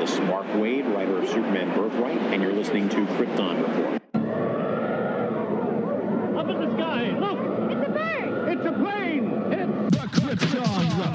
This is Mark Waid, writer of Superman Birthright, and you're listening to Krypton Report. Up in the sky, look! It's a bird! It's a plane! It's The Krypton Report.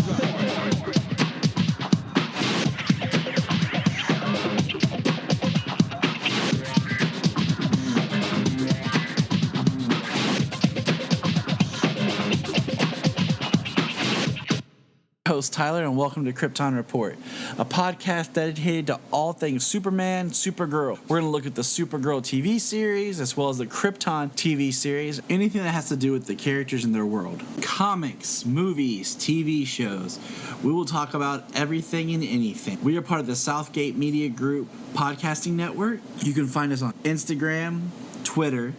Host Tyler, and welcome to Krypton Report, a podcast dedicated to all things Superman, Supergirl. We're going to look at the Supergirl TV series as well as the Krypton TV series, anything that has to do with the characters in their world. Comics, movies, TV shows. We will talk about everything and anything. We are part of the Southgate Media Group podcasting network. You can find us on Instagram, Twitter,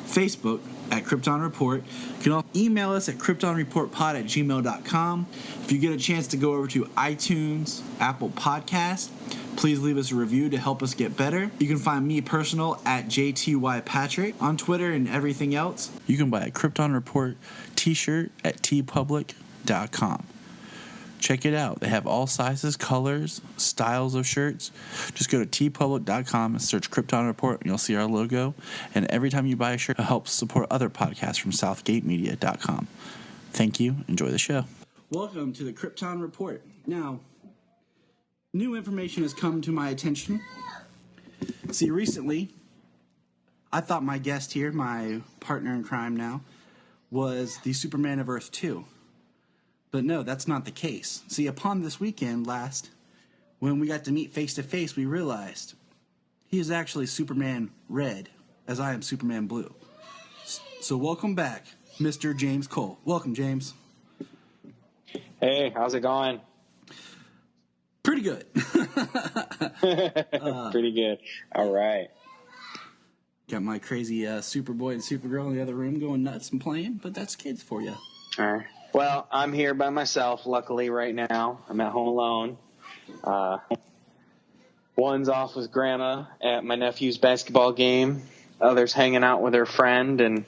Facebook, at Krypton Report. You can also email us at kryptonreportpod@gmail.com. If you get a chance to go over to iTunes, Apple Podcast, please leave us a review to help us get better. You can find me personal at JTYPatrick on Twitter and everything else. You can buy a Krypton Report t-shirt at tpublic.com. Check it out. They have all sizes, colors, styles of shirts. Just go to tpublic.com and search Krypton Report, and you'll see our logo. And every time you buy a shirt, it helps support other podcasts from southgatemedia.com. Thank you. Enjoy the show. Welcome to the Krypton Report. Now, new information has come to my attention. See, recently, I thought my guest here, my partner in crime now, was the Superman of Earth 2. But no, that's not the case. See, upon this weekend last, when we got to meet face-to-face, we realized he is actually Superman Red, as I am Superman Blue. So welcome back, Mr. James Cole. Welcome, James. Hey, how's it going? Pretty good. Pretty good. All right. Got my crazy Superboy and Supergirl in the other room going nuts and playing, but that's kids for you. All right. Well, I'm here by myself, luckily, right now. I'm at home alone. One's off with Grandma at my nephew's basketball game. Other's hanging out with her friend, and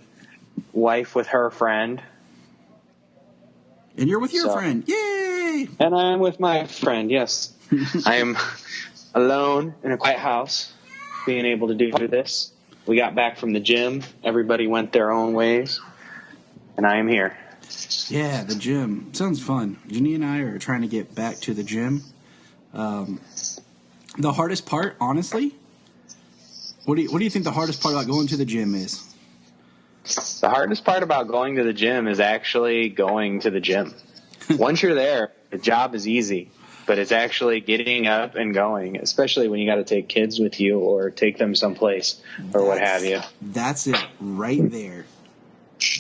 wife with her friend. And you're with your friend. Yay! And I'm with my friend, yes. I am alone in a quiet house, being able to do this. We got back from the gym. Everybody went their own ways. And I am here. Yeah, the gym. Sounds fun. Jenny and I are trying to get back to the gym. The hardest part, honestly, what do you think the hardest part about going to the gym is? The hardest part about going to the gym is actually going to the gym. Once you're there, the job is easy, but it's actually getting up and going, especially when you got to take kids with you or take them someplace or what have you. That's it right there.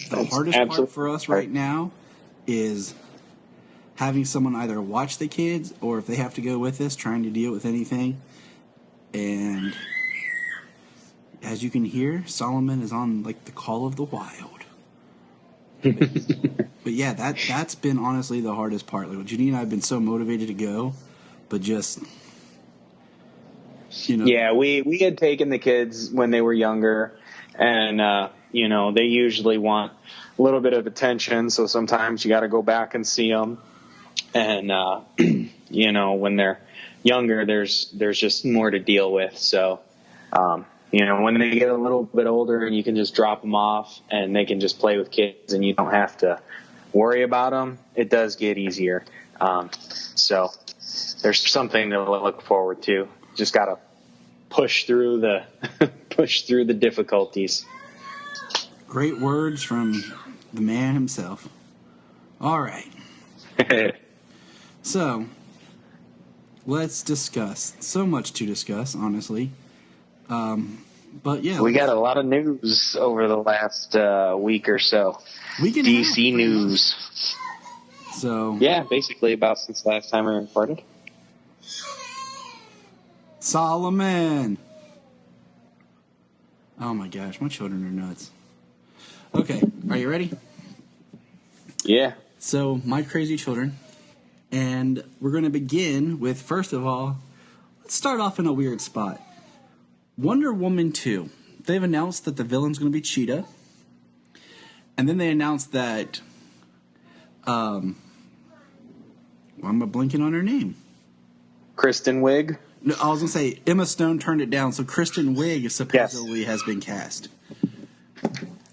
The hardest part for us right now is having someone either watch the kids or if they have to go with us, trying to deal with anything. And as you can hear, Solomon is on like the call of the wild. But yeah, that's been honestly the hardest part. Like Judy and I have been so motivated to go, but just Yeah, we had taken the kids when they were younger, and they usually want a little bit of attention, so sometimes you got to go back and see them. And, when they're younger, there's just more to deal with. So, when they get a little bit older and you can just drop them off and they can just play with kids and you don't have to worry about them, it does get easier. So there's something to look forward to. Just got to push through the difficulties. Great words from the man himself. All right. So, let's discuss. So much to discuss, honestly. But yeah. We got a lot of news over the last week or so. DC news. So. Yeah, basically about since last time we recorded. Solomon. Oh my gosh, my children are nuts. Okay, are you ready? Yeah. So, my crazy children. And we're going to begin with, first of all, let's start off in a weird spot. Wonder Woman 2. They've announced that the villain's going to be Cheetah. And then they announced that, why am I blanking on her name? Kristen Wiig. No, I was gonna say Emma Stone turned it down, so Kristen Wiig supposedly has been cast.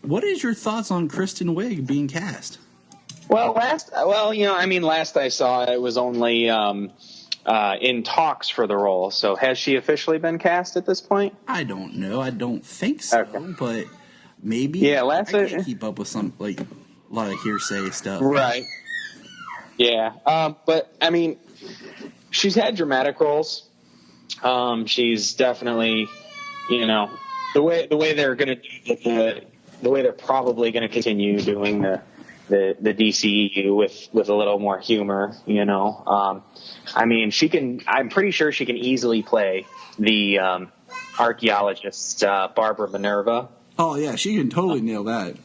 What is your thoughts on Kristen Wiig being cast? Well, last I saw it was only in talks for the role. So has she officially been cast at this point? I don't know. I don't think so, Okay. but maybe. Yeah, I can't keep up with some a lot of hearsay stuff. Right. Yeah, but I mean, she's had dramatic roles. She's definitely, the way they're going to do the way they're probably going to continue doing the DCEU with a little more humor. I mean, I'm pretty sure she can easily play the archaeologist Barbara Minerva. Oh yeah, she can totally nail that.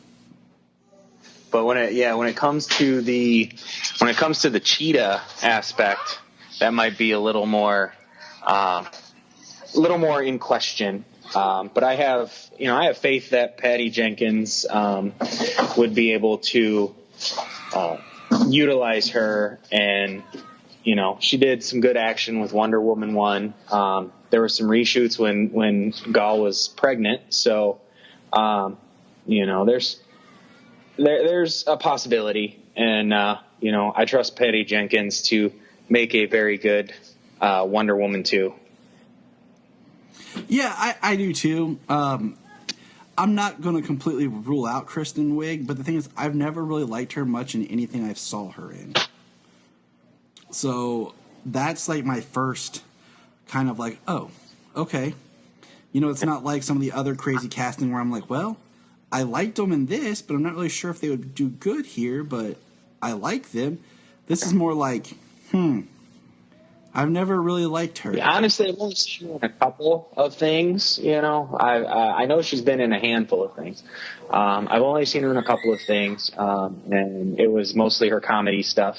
But when it comes to the cheetah aspect, that might be a little more in question. But I have faith that Patty Jenkins would be able to utilize her, and she did some good action with Wonder Woman 1. There were some reshoots when Gal was pregnant, so there's a possibility, and I trust Patty Jenkins to make a very good Wonder Woman 2. Yeah, I do too. I'm not going to completely rule out Kristen Wiig, but the thing is, I've never really liked her much in anything I saw her in. So that's like my first kind of like, oh, okay. It's not like some of the other crazy casting where I'm like, well, I liked them in this, but I'm not really sure if they would do good here, but I like them. This is more like, I've never really liked her. Yeah, honestly, I've only seen her in a couple of things. I know she's been in a handful of things. I've only seen her in a couple of things, and it was mostly her comedy stuff.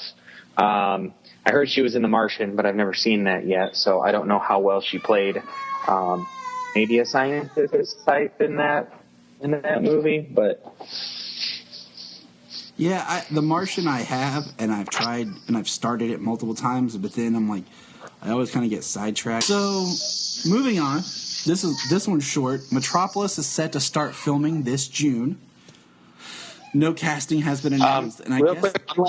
I heard she was in The Martian, but I've never seen that yet, so I don't know how well she played. Maybe a scientist type in that movie, but. Yeah, The Martian I have, and I've tried, and I've started it multiple times, but then I'm like, I always kind of get sidetracked. So, moving on, this one's short. Metropolis is set to start filming this June. No casting has been announced, and I real guess quick, one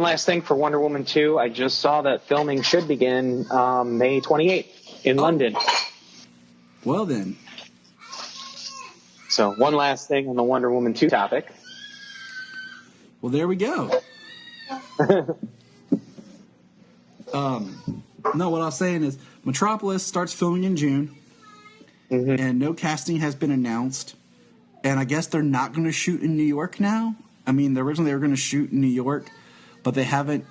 last thing for Wonder Woman 2. I just saw that filming should begin May 28th in London. Well then. So one last thing on the Wonder Woman 2 topic. Well, there we go. No, what I was saying is Metropolis starts filming in June, and no casting has been announced. And I guess they're not going to shoot in New York now. I mean, originally they were going to shoot in New York, but they haven't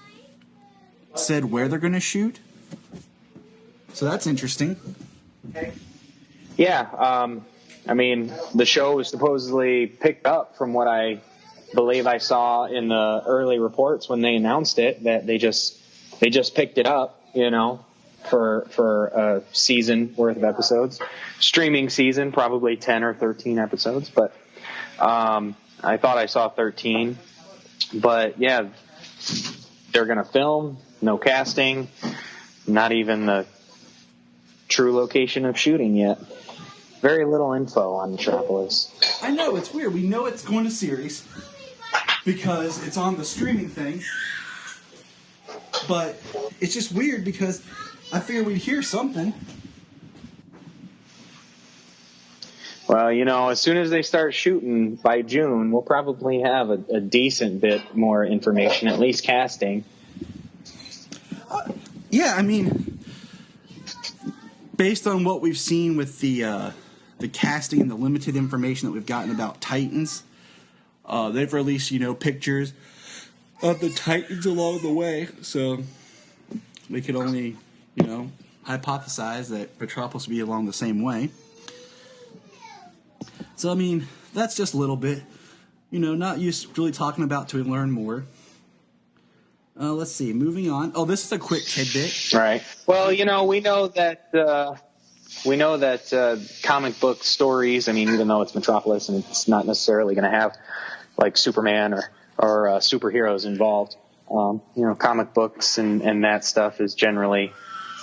said where they're going to shoot. So that's interesting. Yeah, I mean, the show was supposedly picked up from what I believe I saw in the early reports when they announced it, that they just picked it up, for a season worth of episodes. Streaming season, probably 10 or 13 episodes, but I thought I saw 13. But yeah, they're going to film, no casting, not even the true location of shooting yet. Very little info on Metropolis. I know, it's weird. We know it's going to series because it's on the streaming thing. But it's just weird because I figured we'd hear something. Well, as soon as they start shooting by June, we'll probably have a decent bit more information, at least casting. Yeah, I mean, based on what we've seen with the casting and the limited information that we've gotten about Titans, they've released, pictures of the Titans along the way, so we could only, hypothesize that Metropolis will be along the same way. So, I mean, that's just a little bit, not used really talking about till we learn more. Let's see, moving on. Oh, this is a quick tidbit. Right. Well, we know that comic book stories, I mean, even though it's Metropolis and it's not necessarily going to have like Superman or superheroes involved, Comic books and that stuff is generally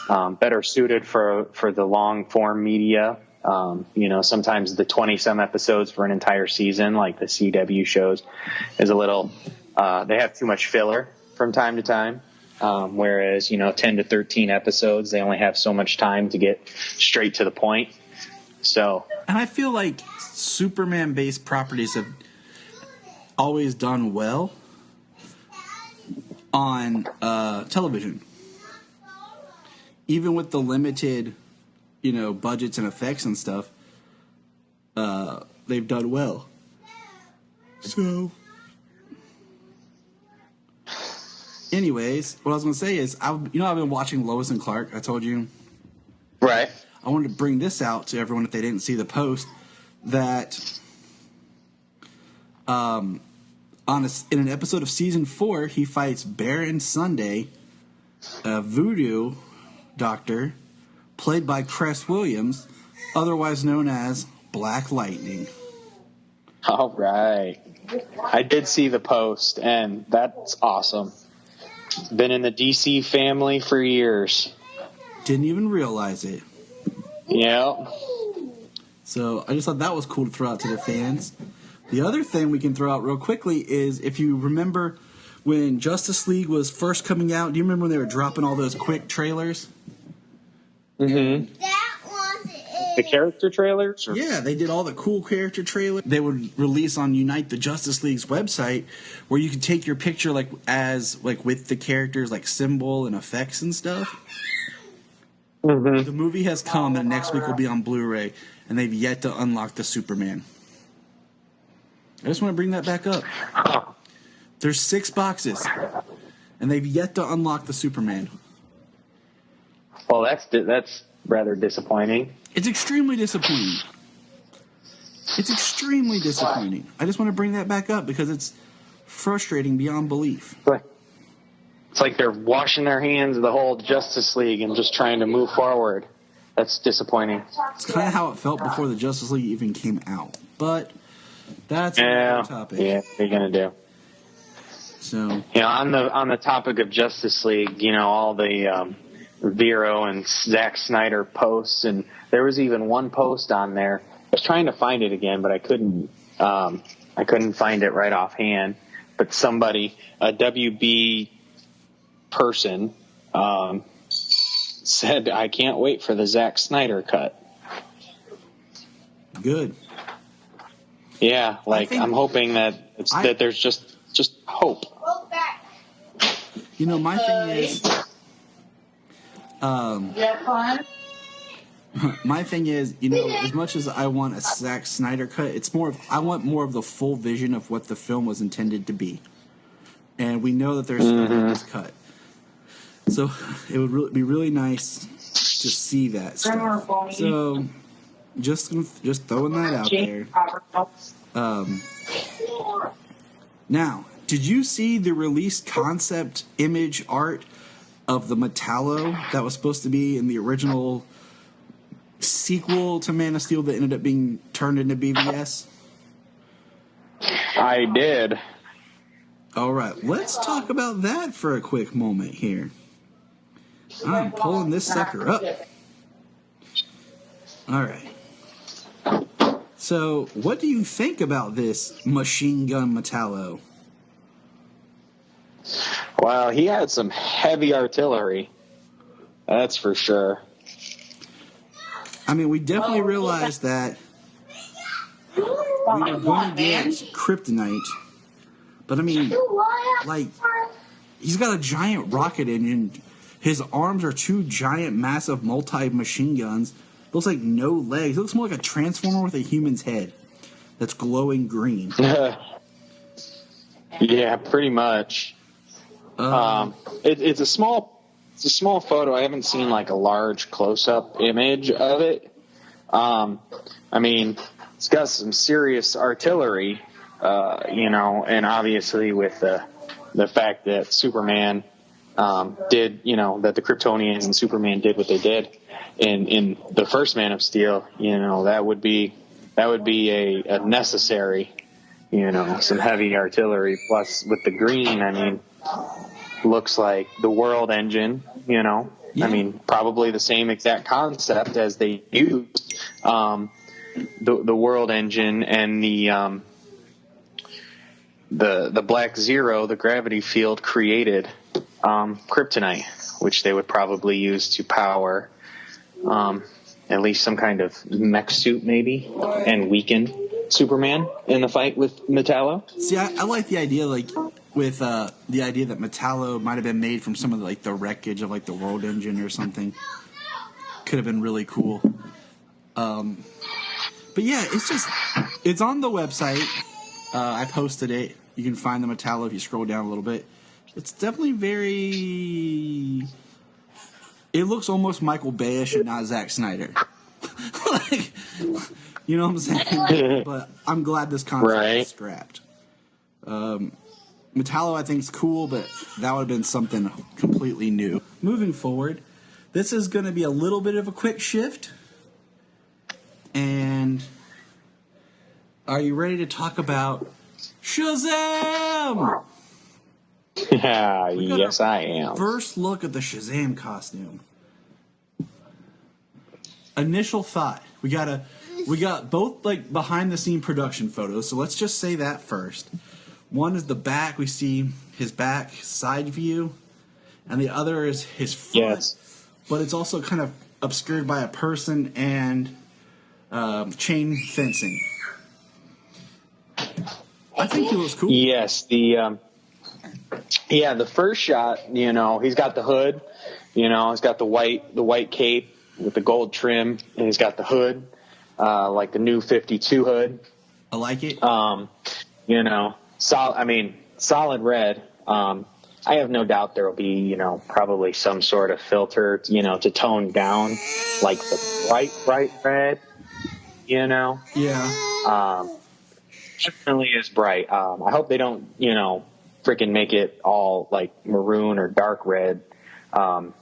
better suited for the long form media. Sometimes the 20-some episodes for an entire season, like the CW shows, is a little, they have too much filler from time to time. Whereas, 10 to 13 episodes, they only have so much time to get straight to the point. So, and I feel like Superman-based properties have always done well on television. Even with the limited, budgets and effects and stuff, they've done well. So, anyways, what I was going to say is, I've been watching Lois and Clark. I told you. right. I wanted to bring this out to everyone if they didn't see the post that in an episode of season 4, he fights Baron Sunday, a voodoo doctor played by Cress Williams, otherwise known as Black Lightning. All right. I did see the post, and that's awesome. Been in the DC family for years. Didn't even realize it. Yeah. So I just thought that was cool to throw out to the fans. The other thing we can throw out real quickly is, if you remember when Justice League was first coming out, do you remember when they were dropping all those quick trailers? Mm-hmm. The character trailers? Or? Yeah, they did all the cool character trailers. They would release on Unite the Justice League's website, where you could take your picture with the characters, like symbol and effects and stuff. Mm-hmm. The movie has come, and next week will be on Blu-ray, and they've yet to unlock the Superman. I just want to bring that back up. There's 6 boxes, and they've yet to unlock the Superman. Well, that's rather disappointing. It's extremely disappointing. It's extremely disappointing. I just want to bring that back up because it's frustrating beyond belief. It's like they're washing their hands of the whole Justice League and just trying to move forward. That's disappointing. It's kind of how it felt before the Justice League even came out. But that's another topic. Yeah, what are you going to do? So, on the topic of Justice League, all the Vero and Zack Snyder posts, and there was even one post on there. I was trying to find it again, but I couldn't find it right offhand. But somebody, a WB person, said, "I can't wait for the Zack Snyder cut." good. Yeah, I'm hoping that that there's just hope. My thing is, my thing is, as much as I want a Zack Snyder cut, it's I want more of the full vision of what the film was intended to be. And we know that there's stuff in this cut. So it would be really nice to see that stuff. So just throwing that out there. Now, did you see the released concept image art of the Metallo that was supposed to be in the original sequel to Man of Steel that ended up being turned into BVS? I did. All right, let's talk about that for a quick moment here. I'm pulling this sucker up. All right. So, what do you think about this Machine Gun Metallo? Well, he had some heavy artillery. That's for sure. I mean, we definitely realized that we were going to get Kryptonite. But, I mean, he's got a giant rocket engine. His arms are 2 giant, massive, multi-machine guns. Looks like no legs. It looks more like a transformer with a human's head that's glowing green. Yeah, pretty much. It's a small photo. I haven't seen a large close-up image of it. I mean, it's got some serious artillery, and obviously with the fact that Superman did, that the Kryptonians and Superman did what they did in the first Man of Steel, that would be a necessary, some heavy artillery. Plus with the green, I mean, looks like the World Engine, you know. Yeah. I mean, probably the same exact concept as they used the World Engine and the Black Zero, the gravity field created kryptonite, which they would probably use to power at least some kind of mech suit maybe, and weaken Superman in the fight with Metallo. See, I like the idea, like, with the idea that Metallo might have been made from some of like the wreckage of like the World Engine or something. Could have been really cool. But yeah, it's on the website. I posted it. You can find the Metallo if you scroll down a little bit. It's definitely very... It looks almost Michael Bay-ish and not Zack Snyder. Like, you know what I'm saying? But I'm glad this concept is scrapped. Metallo, I think, is cool, but that would have been something completely new. Moving forward, this is going to be a little bit of a quick shift. And are you ready to talk about Shazam? Yes, I am. First look at the Shazam costume. Initial thought. We got both like behind the scene production photos, so let's just say that first. One is the back, we see his back side view, and the other is his front. Yes. But it's also kind of obscured by a person and chain fencing. I think he looks cool. Yes, the first shot, you know, he's got the hood, you know, he's got the white cape with the gold trim, and he's got the hood, like the new 52 hood. I like it. You know, solid red. I have no doubt there will be, you know, probably some sort of filter, you know, to tone down like the bright red, you know. Yeah. Definitely is bright. I hope they don't, you know, freaking make it all like maroon or dark red. I'm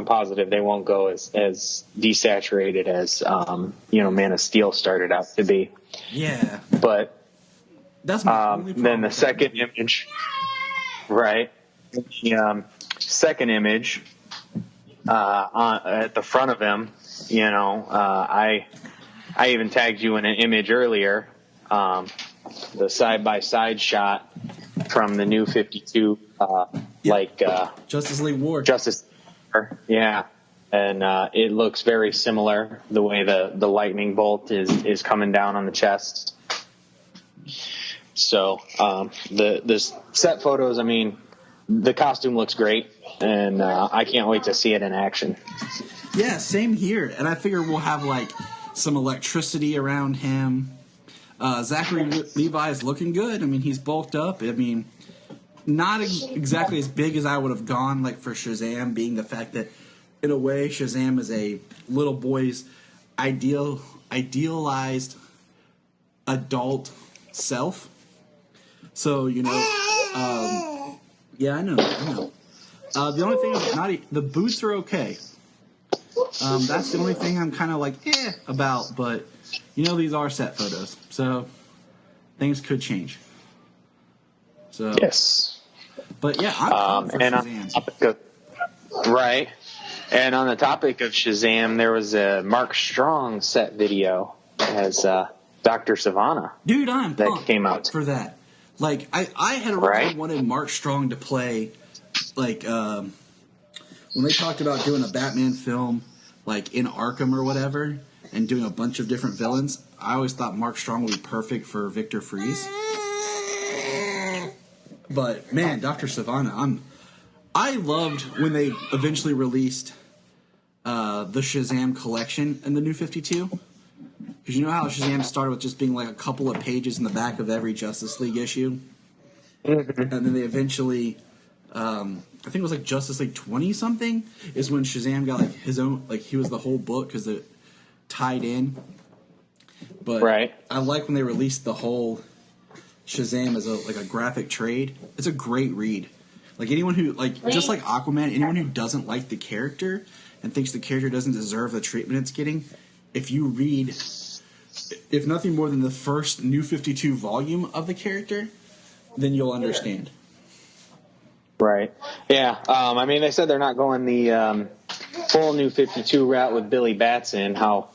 positive they won't go as desaturated as, you know, Man of Steel started out to be. Yeah. But that's my only problem. then the second image, right? The second image at the front of him, you know, I even tagged you in an image earlier. The side-by-side shot from the new 52, Justice League War. Yeah. And it looks very similar, the way the lightning bolt is coming down on the chest. So the set photos, I mean, the costume looks great, and I can't wait to see it in action. Yeah, same here. And I figure we'll have, like, some electricity around him. Zachary Levi is looking good. I mean, he's bulked up. I mean, not exactly as big as I would have gone, like, for Shazam, being the fact that, in a way, Shazam is a little boy's idealized adult self. So, you know, yeah, I know. The only thing the boots are okay. That's the only thing I'm kind of like about, but you know these are set photos, so things could change. So yes, but yeah, I'm for Shazam. Right, and on the topic of Shazam, there was a Mark Strong set video as Dr. Sivana. Dude, I'm that came out for that. Like I had originally wanted Mark Strong to play, like when they talked about doing a Batman film, like in Arkham or whatever, and doing a bunch of different villains. I always thought Mark Strong would be perfect for Victor Fries. But man, Dr. Sivana, I loved when they eventually released the Shazam collection in the New 52. Because you know how Shazam started with just being like a couple of pages in the back of every Justice League issue? Mm-hmm. And then they eventually, I think it was like Justice League 20-something, is when Shazam got like his own, like he was the whole book because it tied in. But I like when they released the whole Shazam as a graphic trade. It's a great read. Like anyone who, like, just like Aquaman, anyone who doesn't like the character and thinks the character doesn't deserve the treatment it's getting, if you read, if nothing more than the first New 52 volume of the character, then you'll understand. Right. Yeah. I mean, they said they're not going the full New 52 route with Billy Batson. How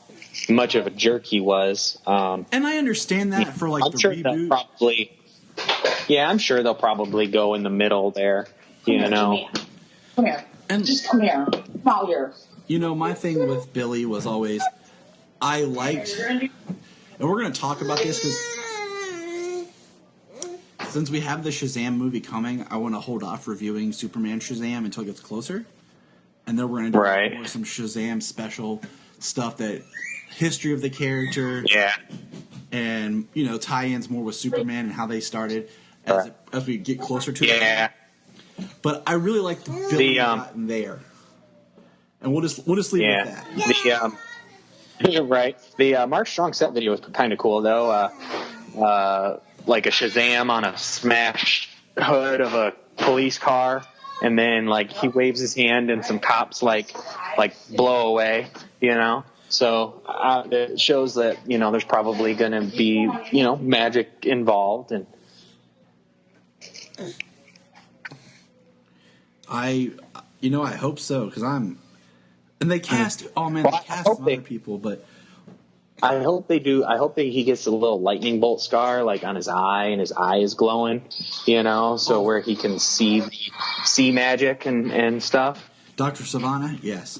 much of a jerk he was. And I understand that for like I'm the sure reboot. they'll probably. Yeah, I'm sure they'll probably go in the middle there. You know. Come here. And Just come here. Come out here. you know, my thing with Billy was always I liked, and we're going to talk about this because since we have the Shazam movie coming, I want to hold off reviewing Superman Shazam until it gets closer, and then we're going to do Right. more some Shazam special stuff, that history of the character, Yeah. and you know, tie-ins more with Superman and how they started as we get closer to it. Yeah. But I really like the Billy gotten there, and we'll just leave it at that. Right. The Mark Strong set video was kind of cool though. Like a Shazam on a smashed hood of a police car, and then like he waves his hand and some cops like blow away, you know. So it shows that, you know, there's probably going to be, you know, magic involved. And I hope so, because and they cast, they I cast hope some they- other people, but I hope they do. I hope that he gets a little lightning bolt scar like on his eye, and his eye is glowing, you know, so where he can see magic and stuff. Dr. Savannah, yes.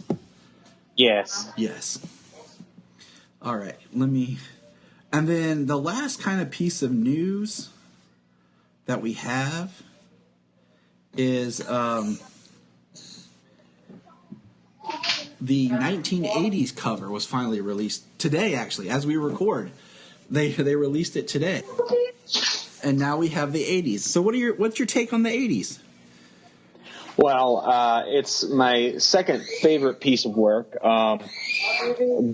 Yes. All right, and then the last kind of piece of news that we have is the 1980s cover was finally released today, actually, as we record. They released it today. And now we have the 80s. So what's your take on the 80s? Well, it's my second favorite piece of work.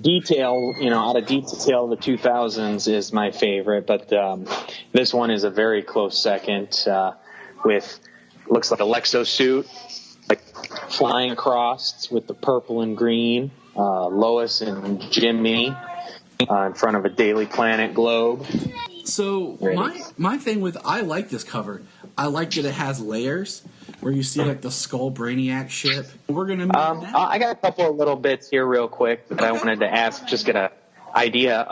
Detail, you know, out of detail, the 2000s is my favorite, but this one is a very close second. With looks like a Lexo suit, like flying across with the purple and green. Lois and Jimmy in front of a Daily Planet globe. So my thing with, I like this cover. I like that it has layers where you see like the Skull Brainiac ship. We're gonna move now. I got a couple of little bits here real quick that I wanted to ask, just get an idea.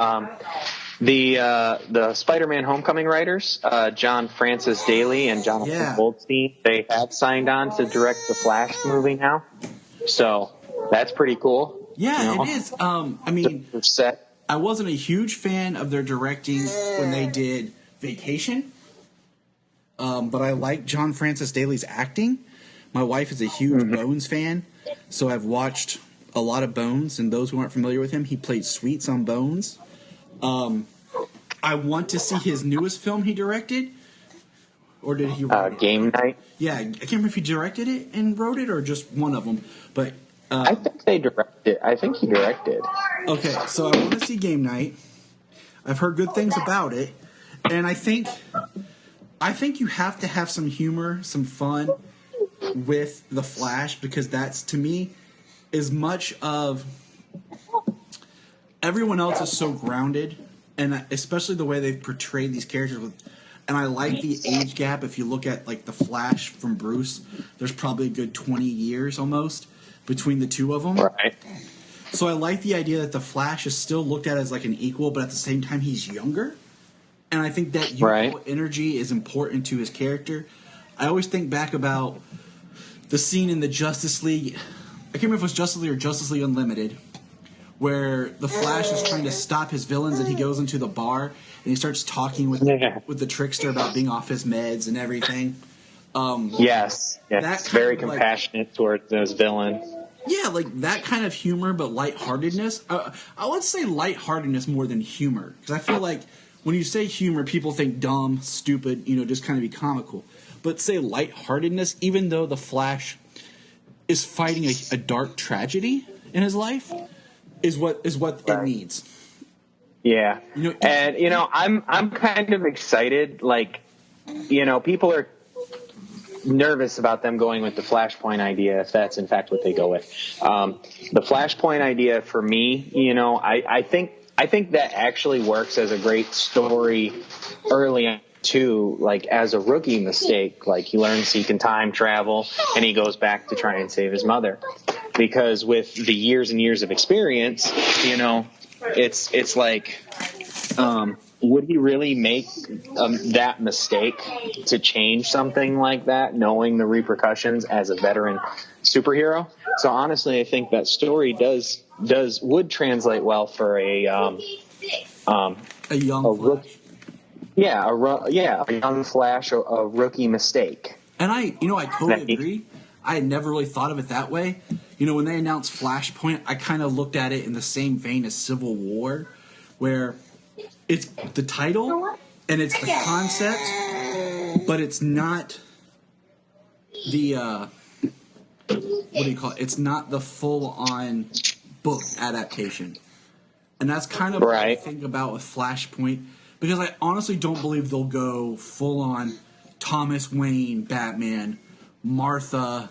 The Spider-Man Homecoming writers, John Francis Daly and Jonathan Goldstein, they have signed on to direct the Flash movie now. So that's pretty cool. Yeah, you know? it is. I mean, set. I wasn't a huge fan of their directing when they did Vacation, but I like John Francis Daly's acting. My wife is a huge Bones fan, so I've watched a lot of Bones, and those who aren't familiar with him, he played Sweets on Bones. I want to see his newest film he directed, or did he write it? Game Night? Yeah, I can't remember if he directed it and wrote it, or just one of them, but... I think they directed. I think he directed. Okay, so I want to see Game Night. I've heard good things about it, and I think you have to have some humor, some fun with the Flash, because that's, to me, as much of everyone else is so grounded, and especially the way they've portrayed these characters with. And I like the age gap. If you look at like the Flash from Bruce, there's probably a good 20 years almost between the two of them. Right. So I like the idea that the Flash is still looked at as like an equal, but at the same time he's younger. And I think that youthful energy is important to his character. I always think back about the scene in the Justice League. I can't remember if it was Justice League or Justice League Unlimited, where the Flash is trying to stop his villains, and he goes into the bar and he starts talking with the trickster about being off his meds and everything. Yes. That very kind of, compassionate towards those villains. Yeah, like that kind of humor, but lightheartedness. I would say lightheartedness more than humor, because I feel like when you say humor, people think dumb, stupid, just kind of be comical. But say lightheartedness, even though the Flash is fighting a dark tragedy in his life, is what it needs. Yeah, I'm kind of excited. Like, people are nervous about them going with the Flashpoint idea, if that's in fact what they go with. The Flashpoint idea for me, I think that actually works as a great story early too, like as a rookie mistake, like he learns he can time travel and he goes back to try and save his mother. Because with the years and years of experience, you know, it's like, would he really make that mistake to change something like that, knowing the repercussions as a veteran superhero? So honestly, I think that story would translate well for a young Flash. A young Flash, a rookie mistake. And I totally agree. I had never really thought of it that way. You know, when they announced Flashpoint, I kind of looked at it in the same vein as Civil War, where it's the title and it's the concept, but it's not the what do you call it? It's not the full-on book adaptation. And that's kind of what I think about with Flashpoint, because I honestly don't believe they'll go full-on Thomas Wayne Batman, Martha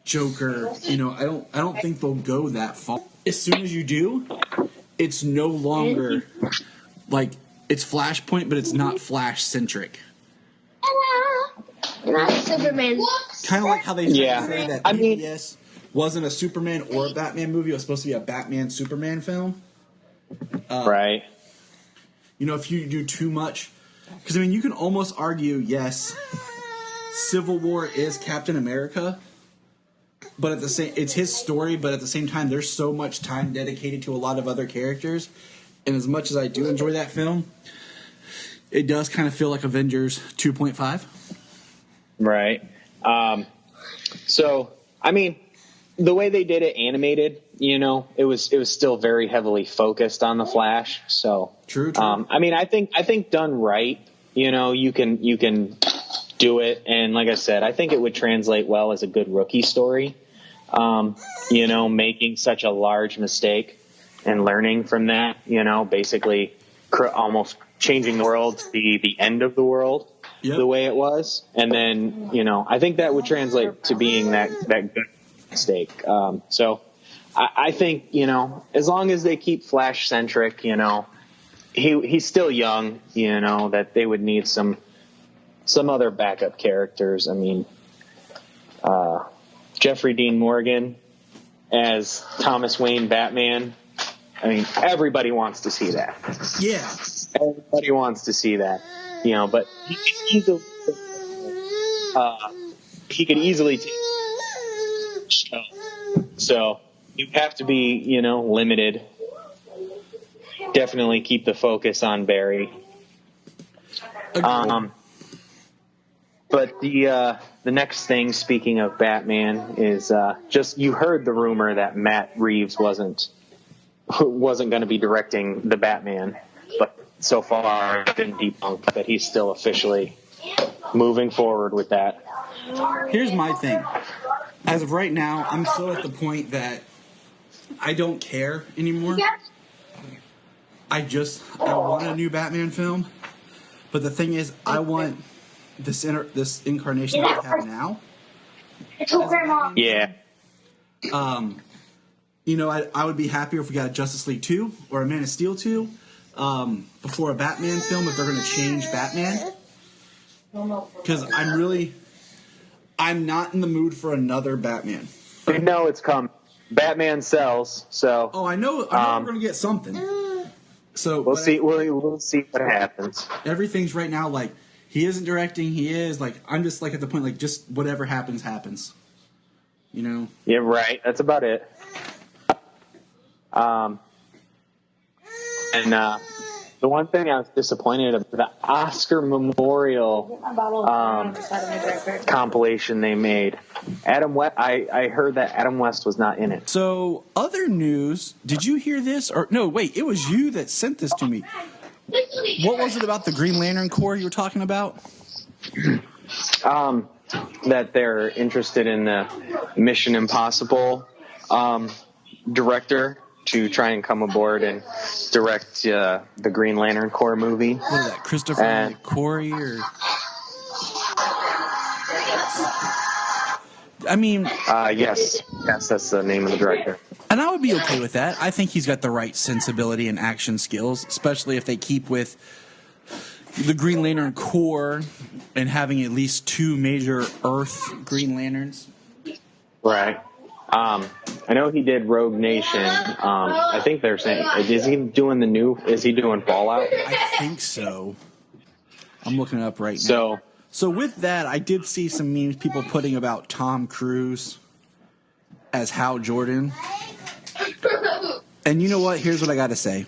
Joker. You know, I don't think they'll go that far. As soon as you do, it's no longer like it's Flashpoint, but it's not Flash centric. Not Superman. Kind of like how they say that BVS wasn't a Superman or a Batman movie. It was supposed to be a Batman Superman film. Right. You know, if you do too much, because I mean, you can almost argue, yes, Civil War is Captain America, but at the same, it's his story. But at the same time, there's so much time dedicated to a lot of other characters, and as much as I do enjoy that film, it does kind of feel like Avengers 2.5. Right. So, I mean, the way they did it animated, you know, it was still very heavily focused on the Flash. So, true. I mean, I think done right, you know, you can do it. And like I said, I think it would translate well as a good rookie story. You know, making such a large mistake and learning from that, you know, basically almost changing the world to be the end of the world. Yep. The way it was, and then, you know, I think that would translate to being that good mistake. So I think, you know, as long as they keep Flash centric, you know, he's still young, you know, that they would need some other backup characters. I mean, Jeffrey Dean Morgan as Thomas Wayne Batman. I mean, everybody wants to see that. Yeah, everybody wants to see that. You know, but he could easily take the show. So you have to be, you know, limited. Definitely keep the focus on Barry. But the next thing, speaking of Batman, is just you heard the rumor that Matt Reeves wasn't going to be directing the Batman, but so far it's been debunked that he's still officially moving forward with that. Here's my thing. As of right now, I'm still at the point that I don't care anymore. I want a new Batman film, but the thing is, I want this incarnation that we have now. Yeah. You know, I would be happier if we got a Justice League 2 or a Man of Steel 2 before a Batman film if they're going to change Batman. Because I'm not in the mood for another Batman. We know it's coming. Batman sells, so. Oh, I know we're going to get something. So we'll see. We'll see what happens. Everything's right now like he isn't directing. He is like I'm just like at the point like just whatever happens. You know. Yeah, right. That's about it. And the one thing I was disappointed about, the Oscar Memorial compilation they made. Adam West, I heard that Adam West was not in it. So, other news, did you hear this? Or no, wait, it was you that sent this to me. What was it about the Green Lantern Corps you were talking about? That they're interested in the Mission Impossible director to try and come aboard and direct the Green Lantern Corps movie. What is that, Christopher Corey or? I mean, yes, that's the name of the director. And I would be okay with that. I think he's got the right sensibility and action skills, especially if they keep with the Green Lantern Corps and having at least 2 major Earth Green Lanterns. Right. I know he did Rogue Nation. I think they're saying, is he doing Fallout? I think so. I'm looking it up right now. So, So with that, I did see some memes people putting about Tom Cruise as Hal Jordan. And you know what? Here's what I got to say.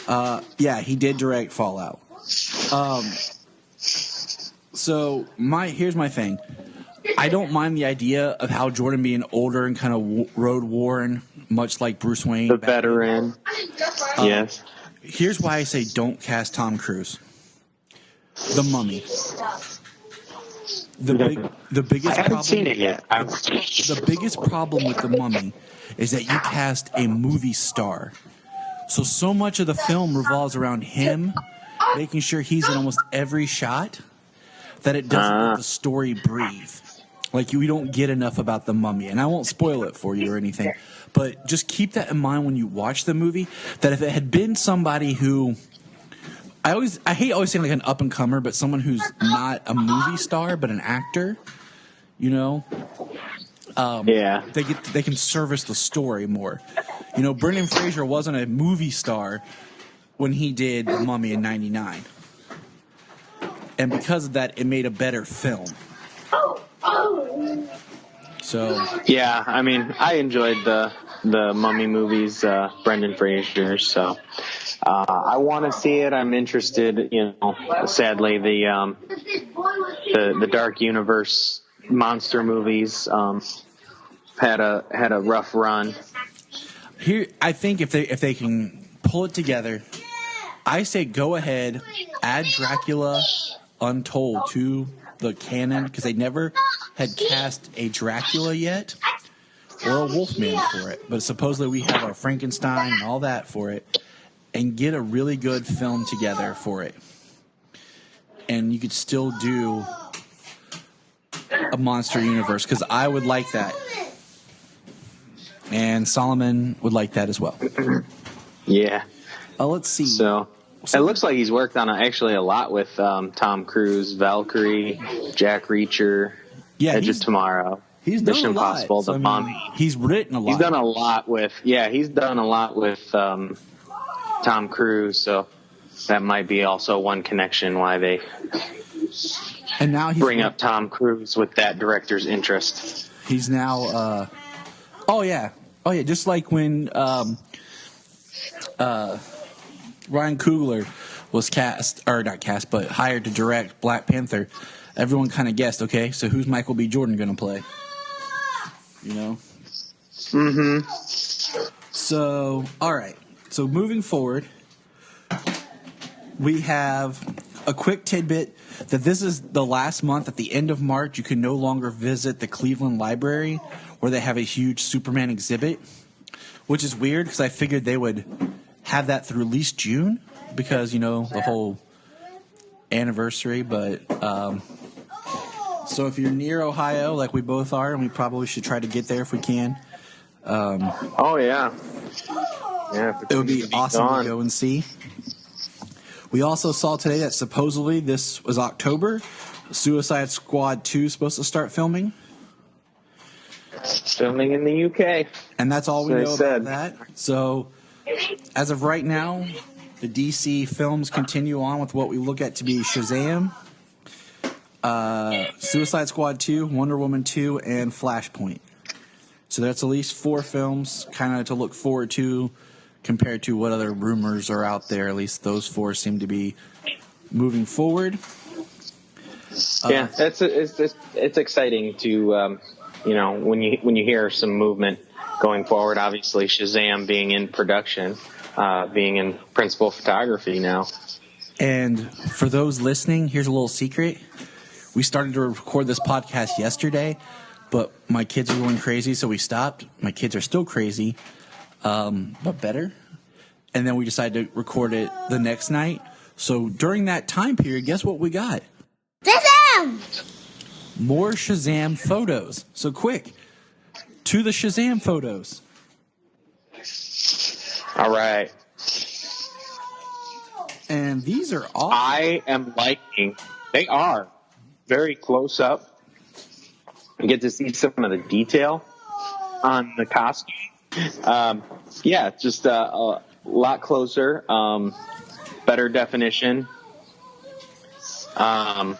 Yeah, he did direct Fallout. So here's my thing. I don't mind the idea of Hal Jordan being older and kind of road worn, much like Bruce Wayne. the veteran. Yes. Here's why I say don't cast Tom Cruise. The Mummy. The biggest I haven't problem. seen it yet. The biggest problem with The Mummy is that you cast a movie star. So much of the film revolves around him, making sure he's in almost every shot, that it doesn't let the story breathe. Like, we don't get enough about The Mummy. And I won't spoil it for you or anything, but just keep that in mind when you watch the movie, that if it had been somebody who... I hate always saying like an up-and-comer, but someone who's not a movie star, but an actor, you know? Yeah. They can service the story more. You know, Brendan Fraser wasn't a movie star when he did The Mummy in '99. And because of that, it made a better film. So... Yeah, I mean, I enjoyed the Mummy movies, Brendan Fraser, so... I want to see it. I'm interested. You know, sadly, the Dark Universe monster movies had a rough run. Here, I think if they can pull it together, I say go ahead, add Dracula Untold to the canon, because they never had cast a Dracula yet or a Wolfman for it. But supposedly we have our Frankenstein and all that for it. And get a really good film together for it. And you could still do a monster universe, because I would like that. And Solomon would like that as well. Yeah. Let's see. So it looks like he's worked on actually a lot with Tom Cruise, Valkyrie, Jack Reacher, Edge of Tomorrow. He's done Mission a lot. Impossible, The Mummy. He's written a lot. He's done a lot with Tom Cruise, so that might be also one connection why they and now bring up Tom Cruise with that director's interest. He's now oh yeah, just like when Ryan Coogler was hired to direct Black Panther, everyone kind of guessed, okay, so who's Michael B. Jordan going to play? You know? Mm-hmm. So, all right. So moving forward, we have a quick tidbit that this is the last month. At the end of March, you can no longer visit the Cleveland Library, where they have a huge Superman exhibit, which is weird because I figured they would have that through at least June because, you know, the whole anniversary. But so if you're near Ohio, like we both are, and we probably should try to get there if we can. Oh, yeah. Yeah, it would be awesome to go and see. We also saw today that supposedly this was October. Suicide Squad 2 is supposed to start filming. Filming in the UK. And that's all we know about that. So, as of right now, the DC films continue on with what we look at to be Shazam, Suicide Squad 2, Wonder Woman 2, and Flashpoint. So that's at least 4 films kind of to look forward to compared to what other rumors are out there. At least those 4 seem to be moving forward. Yeah, it's exciting to you know, when you hear some movement going forward. Obviously, Shazam being in production, being in principal photography now. And for those listening, here's a little secret. We started to record this podcast yesterday, but my kids were going crazy, so we stopped. My kids are still crazy, but better. And then we decided to record it the next night. So during that time period, guess what we got? Shazam! More Shazam photos. So quick, to the Shazam photos. All right. And these are awesome. I am liking. They are very close up. You get to see some of the detail on the costume. Yeah, just a lot closer. Better definition. I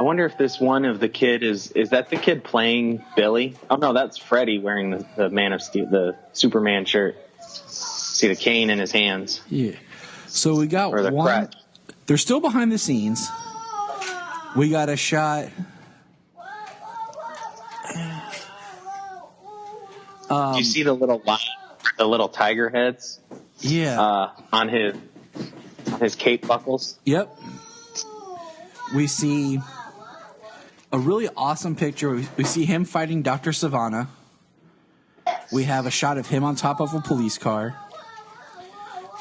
wonder if this one of the kid is that the kid playing Billy? Oh no, that's Freddy wearing the Man of Steel, the Superman shirt. See the cane in his hands. Yeah. So we got Or the one. crutch. They're still behind the scenes. We got a shot. Do you see the little tiger heads Yeah. on his cape buckles? Yep. We see a really awesome picture. We see him fighting Dr. Savannah. We have a shot of him on top of a police car.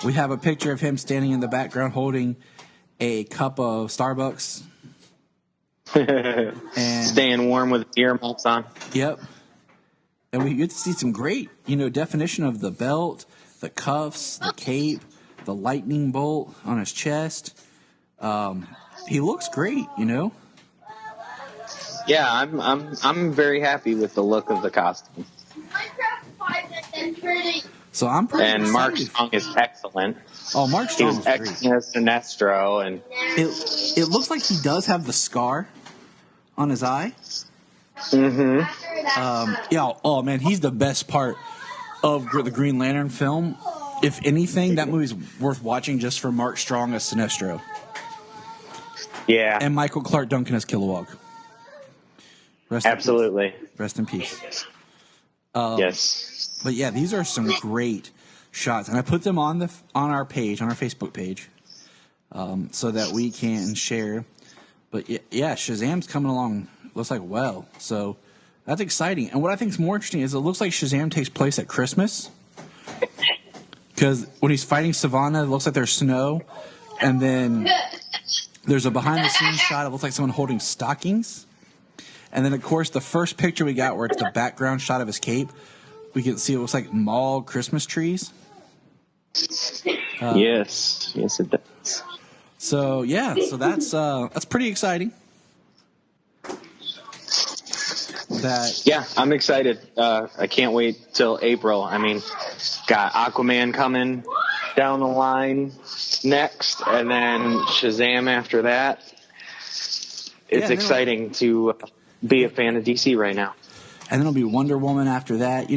We have a picture of him standing in the background holding a cup of Starbucks. And Staying warm with earmuffs on. yep. And we get to see some great, definition of the belt, the cuffs, the cape, the lightning bolt on his chest. He looks great, Yeah, I'm very happy with the look of the costume. So I'm pretty And Mark excited. Strong is excellent. Oh, Mark He Strong was is great. excellent as Sinestro, and It looks like he does have the scar on his eye. Yeah. Oh man, he's the best part of the Green Lantern film. If anything, that movie's worth watching just for Mark Strong as Sinestro yeah, and Michael Clark Duncan as Kilowog. absolutely. Rest in peace. Yes. But yeah, these are some great shots, and I put them on our page, on our Facebook page, so that we can share. But yeah, Shazam's coming along. Looks like well, so that's exciting. And what I think is more interesting is it looks like Shazam takes place at Christmas, because when he's fighting Savannah, it looks like there's snow, and then there's a behind-the-scenes shot. It looks like someone holding stockings, and then of course the first picture we got, where it's the background shot of his cape, we can see it looks like mall Christmas trees. Yes, it does. So yeah, so that's pretty exciting. Yeah, I'm excited. I can't wait till April. I mean, got Aquaman coming down the line next, and then Shazam after that. It's exciting to be a fan of DC right now. And then it'll be Wonder Woman after that.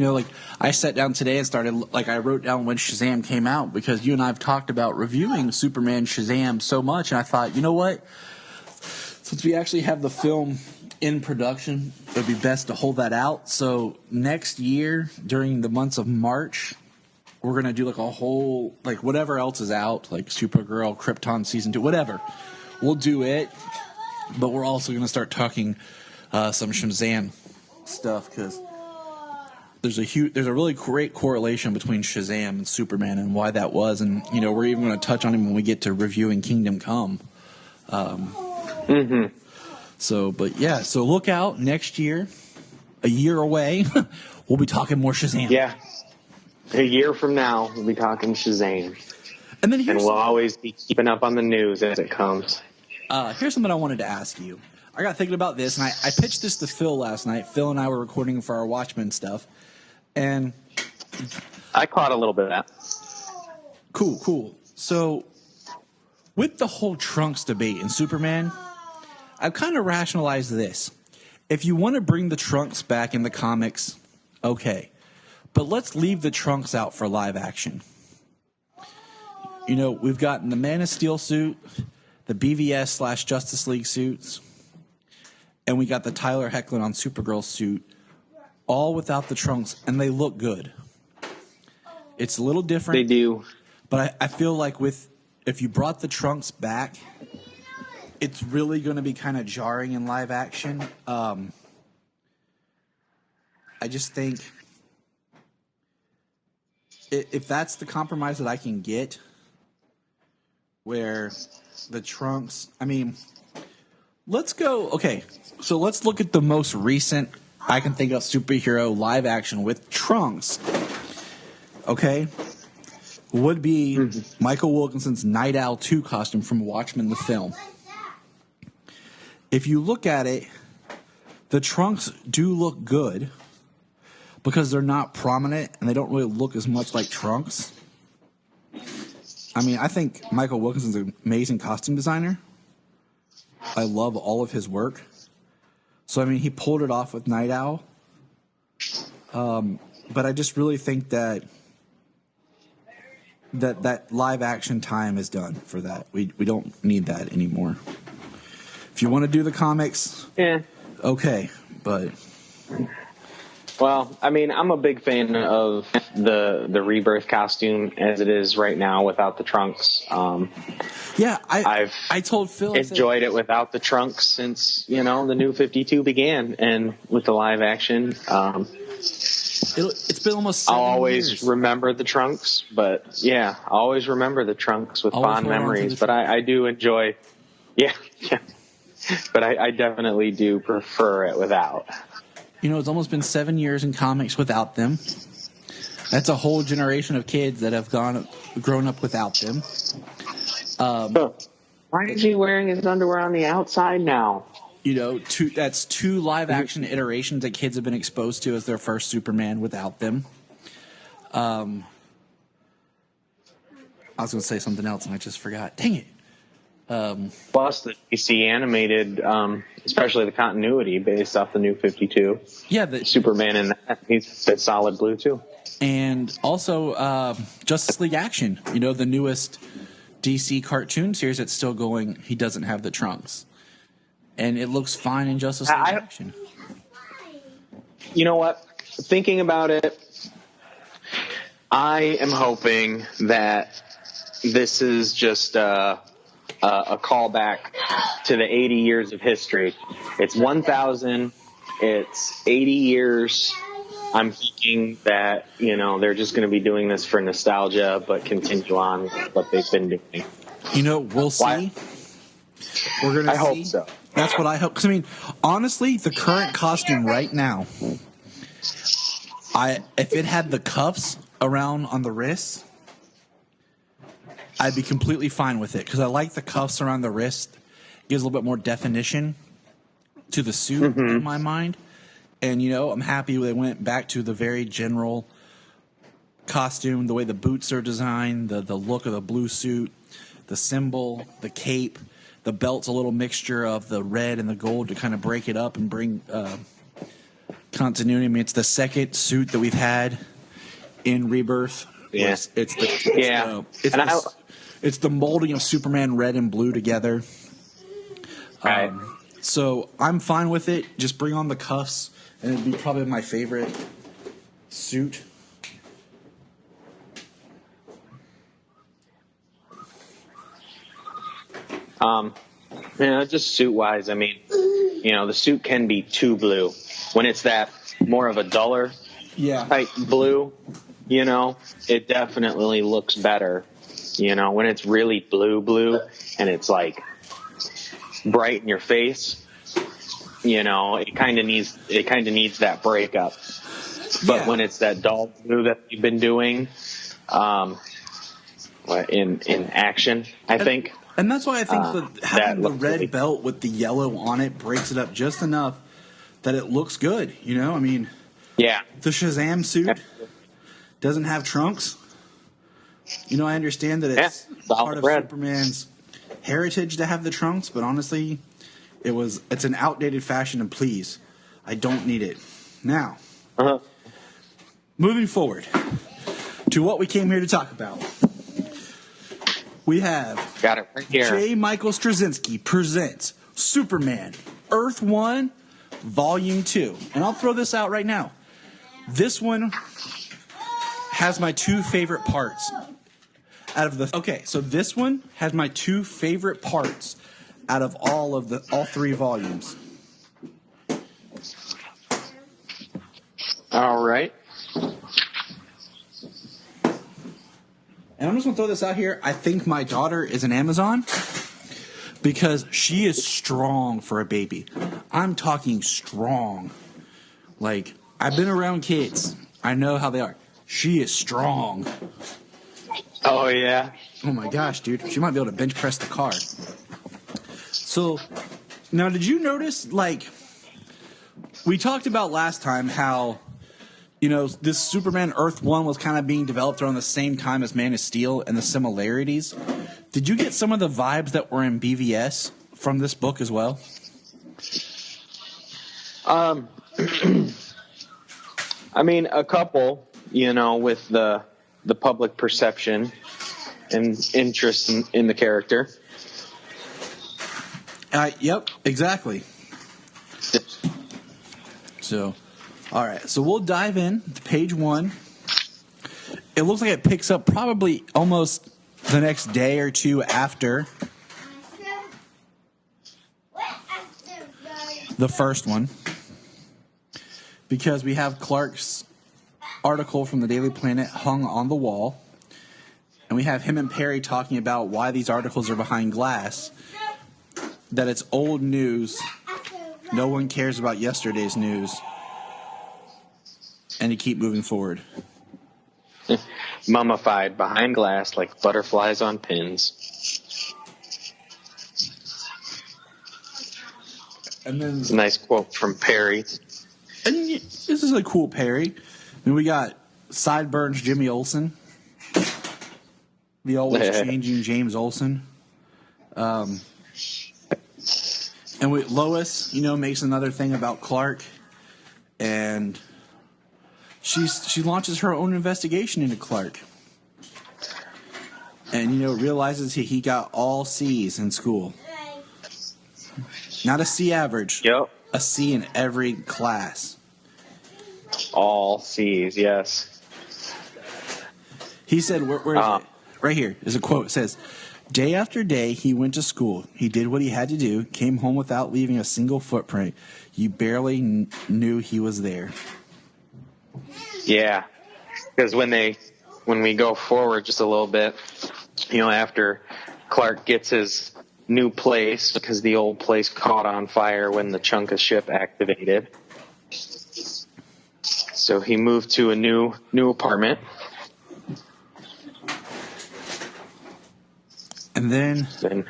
I sat down today and I wrote down when Shazam came out, because you and I have talked about reviewing Superman Shazam so much, and I thought, you know what? Since we actually have the film in production, it would be best to hold that out. So next year, during the months of March, we're going to do a whole, whatever else is out, like Supergirl, Krypton Season 2, whatever. We'll do it, but we're also going to start talking some Shazam stuff, because there's a really great correlation between Shazam and Superman and why that was, and we're even going to touch on him when we get to reviewing Kingdom Come. So look out next year, a year away, we'll be talking more Shazam. Yeah, a year from now we'll be talking Shazam, And then and we'll always be keeping up on the news as it comes. Here's something I wanted to ask you. I got thinking about this, and I pitched this to Phil last night. Phil and I were recording for our Watchmen stuff, and I caught a little bit of that. cool. So, with the whole Trunks debate in Superman, I've kind of rationalized this. If you want to bring the Trunks back in the comics, okay, but let's leave the Trunks out for live action. We've gotten the Man of Steel suit, the BVS/Justice League suits, and we got the Tyler Hoechlin on Supergirl suit, all without the Trunks, and they look good. It's a little different. They do. But I feel like if you brought the Trunks back, it's really going to be kind of jarring in live action. I just think if that's the compromise that I can get, where the Trunks, let's go. Okay, so let's look at the most recent I can think of superhero live action with Trunks. Okay, would be Michael Wilkinson's Night Owl 2 costume from Watchmen the film. If you look at it, the trunks do look good because they're not prominent and they don't really look as much like trunks. I mean, I think Michael Wilkinson's an amazing costume designer. I love all of his work. So, I mean, he pulled it off with Night Owl. But I just really think that live action time is done for that. We don't need that anymore. If you want to do the comics, okay, but well, I mean, I'm a big fan of the Rebirth costume as it is right now without the trunks. yeah, I've I told Phil enjoyed it without the trunks since the New 52 began, and with the live action. It's been almost 7 I'll always years. remember the trunks, but yeah, I always remember the trunks with Always fond hold on to memories. the But I do enjoy, yeah. But I definitely do prefer it without. It's almost been 7 years in comics without them. That's a whole generation of kids that have grown up without them. Why is he wearing his underwear on the outside now? That's 2 live action iterations that kids have been exposed to as their first Superman without them. I was going to say something else and I just forgot. Dang it. Plus the DC animated, especially the continuity based off the New 52. Yeah, the Superman in that, he's a solid blue too. And also Justice League Action, the newest DC cartoon series that's still going. He doesn't have the trunks. And it looks fine in Justice League Action. You know what? Thinking about it, I am hoping that this is just a callback to the 80 years of history. It's 1,000. It's 80 years. I'm thinking that, they're just going to be doing this for nostalgia, but continue on with what they've been doing. We'll see. Why? We're going to see. I hope so. That's what I hope. Because, honestly, the current costume right now, if it had the cuffs around on the wrists, I'd be completely fine with it. Because I like the cuffs around the wrist. It gives a little bit more definition to the suit in my mind. And, I'm happy they went back to the very general costume, the way the boots are designed, the look of the blue suit, the symbol, the cape. The belt's a little mixture of the red and the gold to kind of break it up and bring continuity. It's the second suit that we've had in Rebirth. Yeah. It's the molding of Superman red and blue together. Right. So I'm fine with it. Just bring on the cuffs, and it'd be probably my favorite suit. Just suit wise, the suit can be too blue. When it's that more of a duller type blue, it definitely looks better. When it's really blue and it's like bright in your face, it kind of needs that breakup. But when it's that dull blue that you've been doing, in action, I think. And that's why I think that having the red really belt with the yellow on it breaks it up just enough that it looks good. Yeah. The Shazam suit doesn't have trunks. I understand that it's part of Superman's heritage to have the trunks, but honestly, it's an outdated fashion, and please, I don't need it. Now, moving forward to what we came here to talk about. We have got it right here. J. Michael Straczynski presents Superman Earth 1 Volume 2. And I'll throw this out right now. This one has my 2 favorite parts so this one has my 2 favorite parts out of all 3 volumes. All right. And I'm just going to throw this out here. I think my daughter is an Amazon because she is strong for a baby. I'm talking strong. Like, I've been around kids. I know how they are. She is strong. Oh, yeah. Oh my gosh, dude. She might be able to bench press the car. So, now did you notice, like, we talked about last time how, you know, this Superman Earth 1 was kind of being developed around the same time as Man of Steel and the similarities. Did you get some of the vibes that were in BVS from this book as well? I mean, a couple, you know, with the public perception and interest in the character. Yep, exactly. So, all right. So we'll dive in to page 1. It looks like it picks up probably almost the next day or two after the first one, because we have Clark's article from the Daily Planet hung on the wall, and we have him and Perry talking about why these articles are behind glass, that it's old news, no one cares about yesterday's news, and to keep moving forward. Mummified behind glass like butterflies on pins. And then It's a nice quote from Perry. And this is a cool Perry. And we got Sideburns Jimmy Olsen, the always changing James Olsen. And Lois, you know, makes another thing about Clark, and she launches her own investigation into Clark, and you know realizes he got all C's in school, not a C average, Yep. a C in every class. All C's, yes. He said, where is it? Right here is a quote. It says, "Day after day, he went to school. He did what he had to do, came home without leaving a single footprint. You barely knew he was there." Yeah. Because when we go forward just a little bit, you know, after Clark gets his new place, because the old place caught on fire when the Chunka ship activated. So he moved to a new apartment. And then Then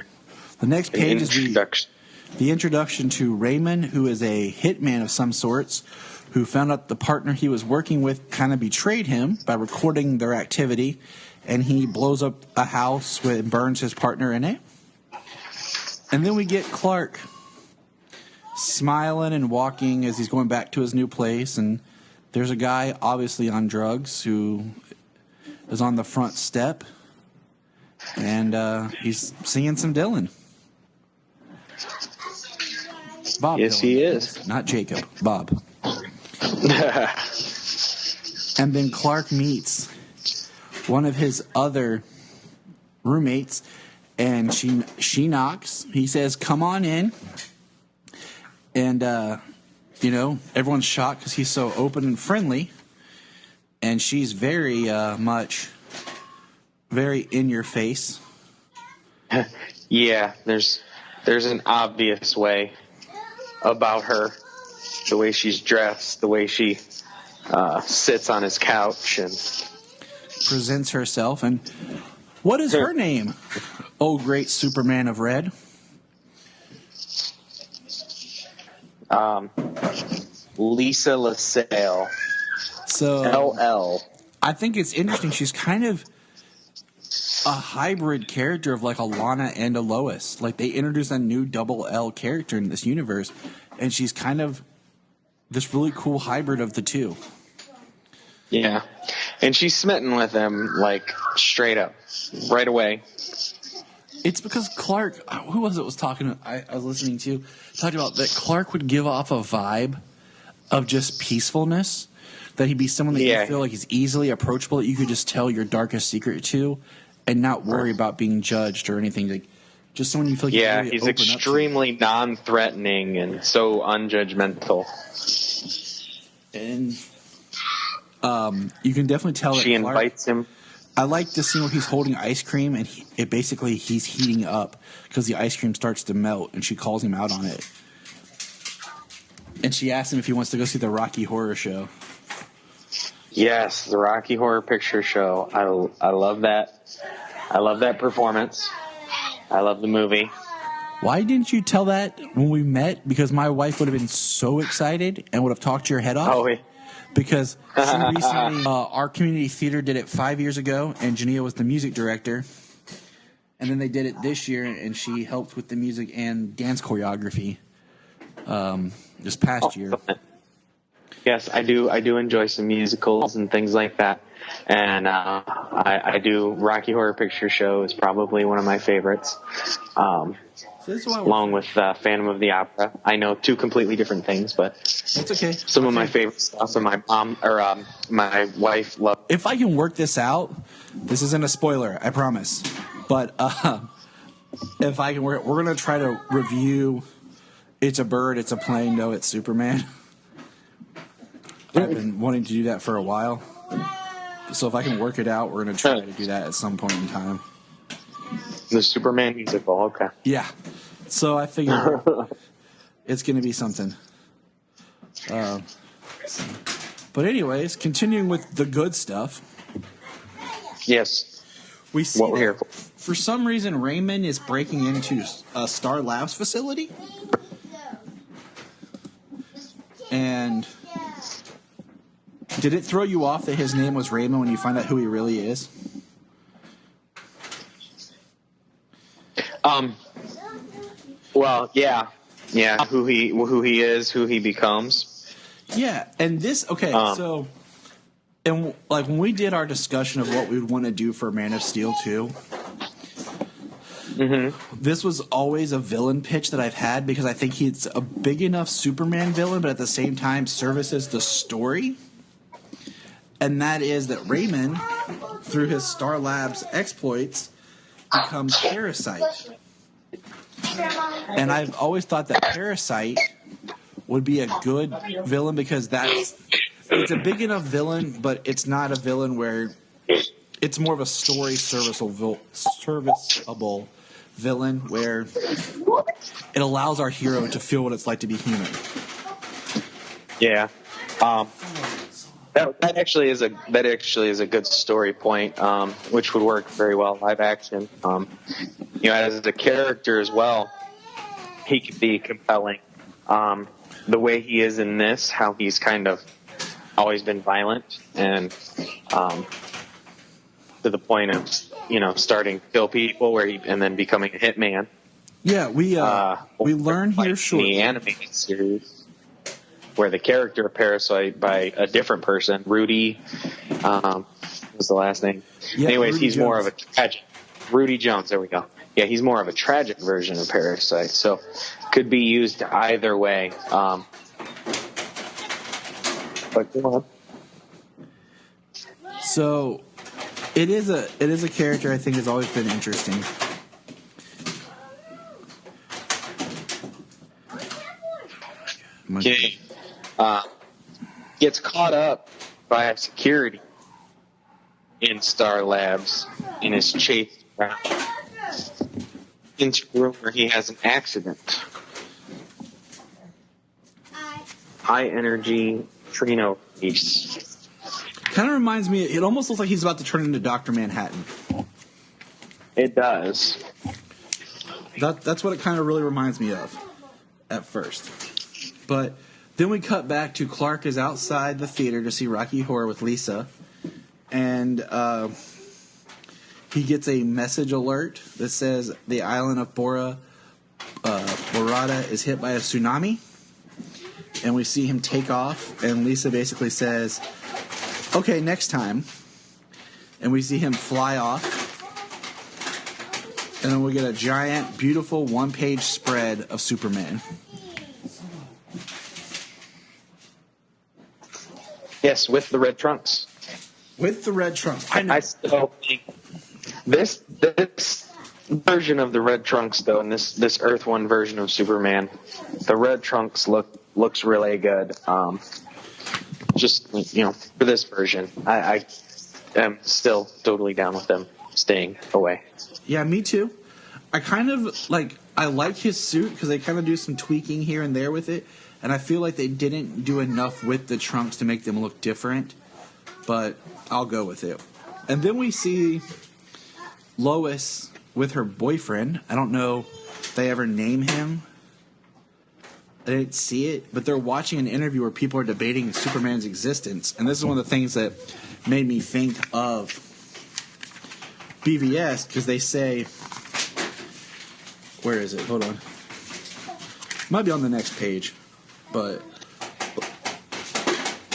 the next page is introduction. the introduction to Raymond, who is a hitman of some sorts, who found out the partner he was working with kind of betrayed him by recording their activity, and he blows up a house and burns his partner in it. And then we get Clark smiling and walking as he's going back to his new place, and there's a guy obviously on drugs who is on the front step, and he's singing some Dylan. Bob Yes, Dylan. he is. Not Jacob, Bob. And then Clark meets one of his other roommates, and she knocks. He says, "Come on in." And, you know, everyone's shocked because he's so open and friendly. And she's very much very in your face. Yeah, there's an obvious way about her. The way she's dressed, the way she sits on his couch, and Presents herself. And what is her name? Oh, great Superman of Red. Lisa LaSalle, So LL. I think it's interesting. She's kind of a hybrid character of like a Lana and a Lois. Like they introduced a new double L character in this universe, and she's kind of this really cool hybrid of the two. Yeah, and she's smitten with him like straight up, right away. It's because Clark, who was it was talking? I was listening to talked about that Clark would give off a vibe of just peacefulness. That he'd be someone that you feel like he's easily approachable, that you could just tell your darkest secret to, and not worry about being judged or anything. Like just someone you feel like Yeah, you really he's open up to. extremely non-threatening and so unjudgmental. And you can definitely tell that She Clark, invites him. I like the scene where he's holding ice cream and he's heating up because the ice cream starts to melt, and she calls him out on it. And she asks him if he wants to go see the Rocky Horror Show. Yes, the Rocky Horror Picture Show. I love that I love that performance. I love the movie. Why didn't you tell that when we met? Because my wife would have been so excited and would have talked your head off. Oh, yeah. Because she recently, our community theater did it 5 years ago, and Jania was the music director. And then they did it this year, and she helped with the music and dance choreography this past year. Yes, I do enjoy some musicals and things like that. And I do Rocky Horror Picture Show is probably one of my favorites. So this is why Along with Phantom of the Opera. I know two completely different things, but it's okay. Some of my favorite stuff, and my mom or my wife love. If I can work this out, this isn't a spoiler, I promise. But if I can work, we're gonna try to review. It's a bird. It's a plane. No, it's Superman. I've been wanting to do that for a while. So if I can work it out, we're gonna try to do that at some point in time. The Superman musical, okay. Yeah. So I figure it's going to be something. But anyways, continuing with the good stuff. Yes. We see what we're here for some reason Raymond is breaking into a Star Labs facility. And did it throw you off that his name was Raymond when you find out who he really is? Well, yeah, who he is, who he becomes. Yeah, and this so, and like when we did our discussion of what we would want to do for Man of Steel 2, this was always a villain pitch that I've had because I think he's a big enough Superman villain, but at the same time services the story. And that is that Raymond, through his Star Labs exploits, becomes Parasite. And I've always thought that Parasite would be a good villain because it's a big enough villain, but it's not a villain where it's more of a story serviceable villain where it allows our hero to feel what it's like to be human. Yeah. That actually is a good story point, which would work very well live action. As a character as well, he could be compelling. The way he is in this, how he's kind of always been violent and to the point of starting to kill people, and then becoming a hitman. Yeah, we learn here shortly. In the animated series, where the character of Parasite by a different person, Rudy, what was the last name? Yeah, anyways, Rudy he's Jones. more of a tragic. Rudy Jones, there we go. Yeah, he's more of a tragic version of Parasite, so could be used either way. But go on. So it is a character I think has always been interesting. Okay. Gets caught up by a security in Star Labs and is chased around into a room where he has an accident. High energy Trino piece. Kind of reminds me. It almost looks like he's about to turn into Dr. Manhattan. It does. That's what it kind of really reminds me of at first. But then we cut back to Clark is outside the theater to see Rocky Horror with Lisa. And he gets a message alert that says the island of Bora Bora is hit by a tsunami. And we see him take off. And Lisa basically says, okay, next time. And we see him fly off. And then we get a giant, beautiful one-page spread of Superman. Yes, with the red trunks. With the red trunks. I know. I still think this version of the red trunks, though, and this Earth One version of Superman, the red trunks looks really good. Just for this version, I am still totally down with them staying away. Yeah, me too. I kind of I like his suit because they kind of do some tweaking here and there with it, and I feel like they didn't do enough with the trunks to make them look different. But I'll go with it. And then we see Lois with her boyfriend. I don't know if they ever name him. I didn't see it, but they're watching an interview where people are debating Superman's existence. And this is one of the things that made me think of BVS, because they say, where is it? Hold on. Might be on the next page, but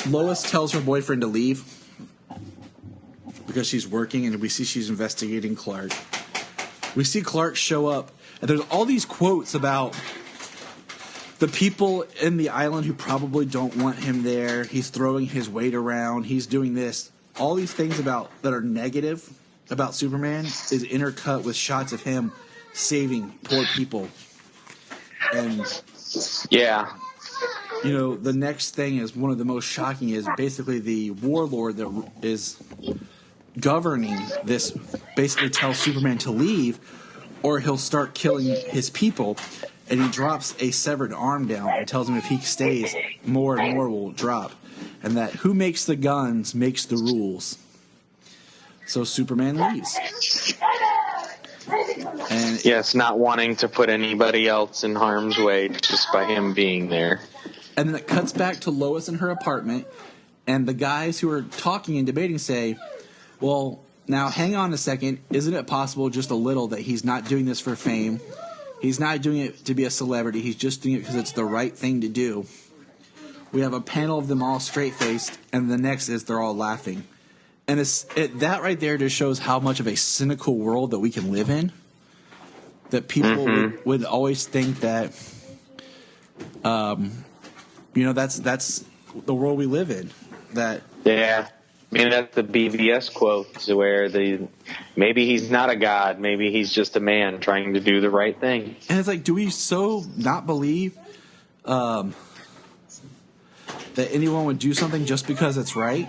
Lois tells her boyfriend to leave because she's working, and we see she's investigating Clark. We see Clark show up, and there's all these quotes about the people in the island who probably don't want him there. He's throwing his weight around. He's doing this. All these things about that are negative about Superman is intercut with shots of him saving poor people. And Yeah. you know, the next thing is one of the most shocking is basically the warlord that is governing this basically tells Superman to leave or he'll start killing his people. And he drops a severed arm down and tells him if he stays, more and more will drop. And that who makes the guns makes the rules. So Superman leaves. And Yes, not wanting to put anybody else in harm's way just by him being there. And then it cuts back to Lois in her apartment. And the guys who are talking and debating say, well, now hang on a second. Isn't it possible just a little that he's not doing this for fame? He's not doing it to be a celebrity. He's just doing it because it's the right thing to do. We have a panel of them all straight-faced, and the next is they're all laughing. And that right there just shows how much of a cynical world that we can live in. That people would always think that, that's the world we live in. That Yeah. I mean, that's the BVS quote where maybe he's not a god, maybe he's just a man trying to do the right thing. And it's like, do we so not believe that anyone would do something just because it's right?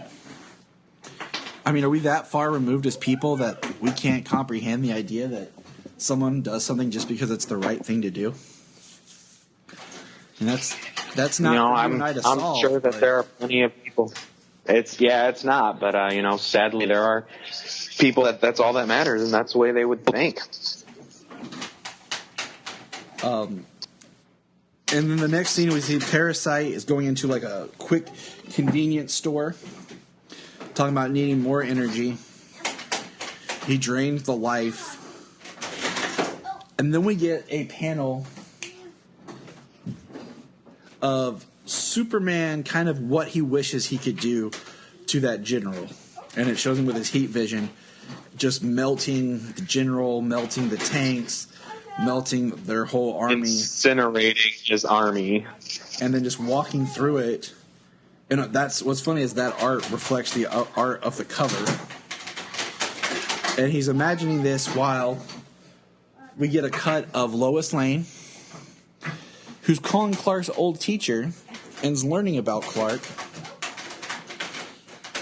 I mean, are we that far removed as people that we can't comprehend the idea that someone does something just because it's the right thing to do? And that's not for you and I to I'm solve, sure that but there are plenty of people. It's not, but sadly there are people that's all that matters, and that's the way they would think. And then the next scene we see Parasite is going into like a quick convenience store, talking about needing more energy. He drains the life. And then we get a panel of Superman, kind of what he wishes he could do to that general. And it shows him with his heat vision just melting the general, melting the tanks, melting their whole army. Incinerating his army. And then just walking through it. And that's what's funny is that art reflects the art of the cover. And he's imagining this while we get a cut of Lois Lane, who's calling Clark's old teacher and is learning about Clark.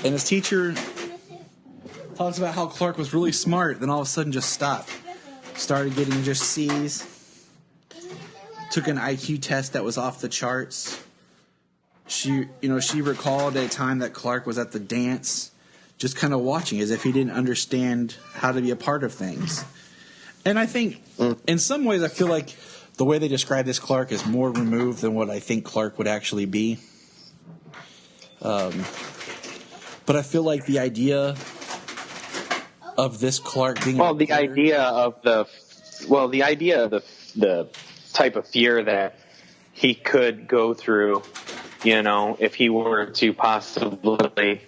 And his teacher talks about how Clark was really smart, then all of a sudden just stopped. Started getting just C's. Took an IQ test that was off the charts. She recalled a time that Clark was at the dance, just kind of watching as if he didn't understand how to be a part of things. And I think, in some ways, I feel like the way they describe this Clark is more removed than what I think Clark would actually be. But I feel like the idea of this Clark being the idea of the type of fear that he could go through, if he were to possibly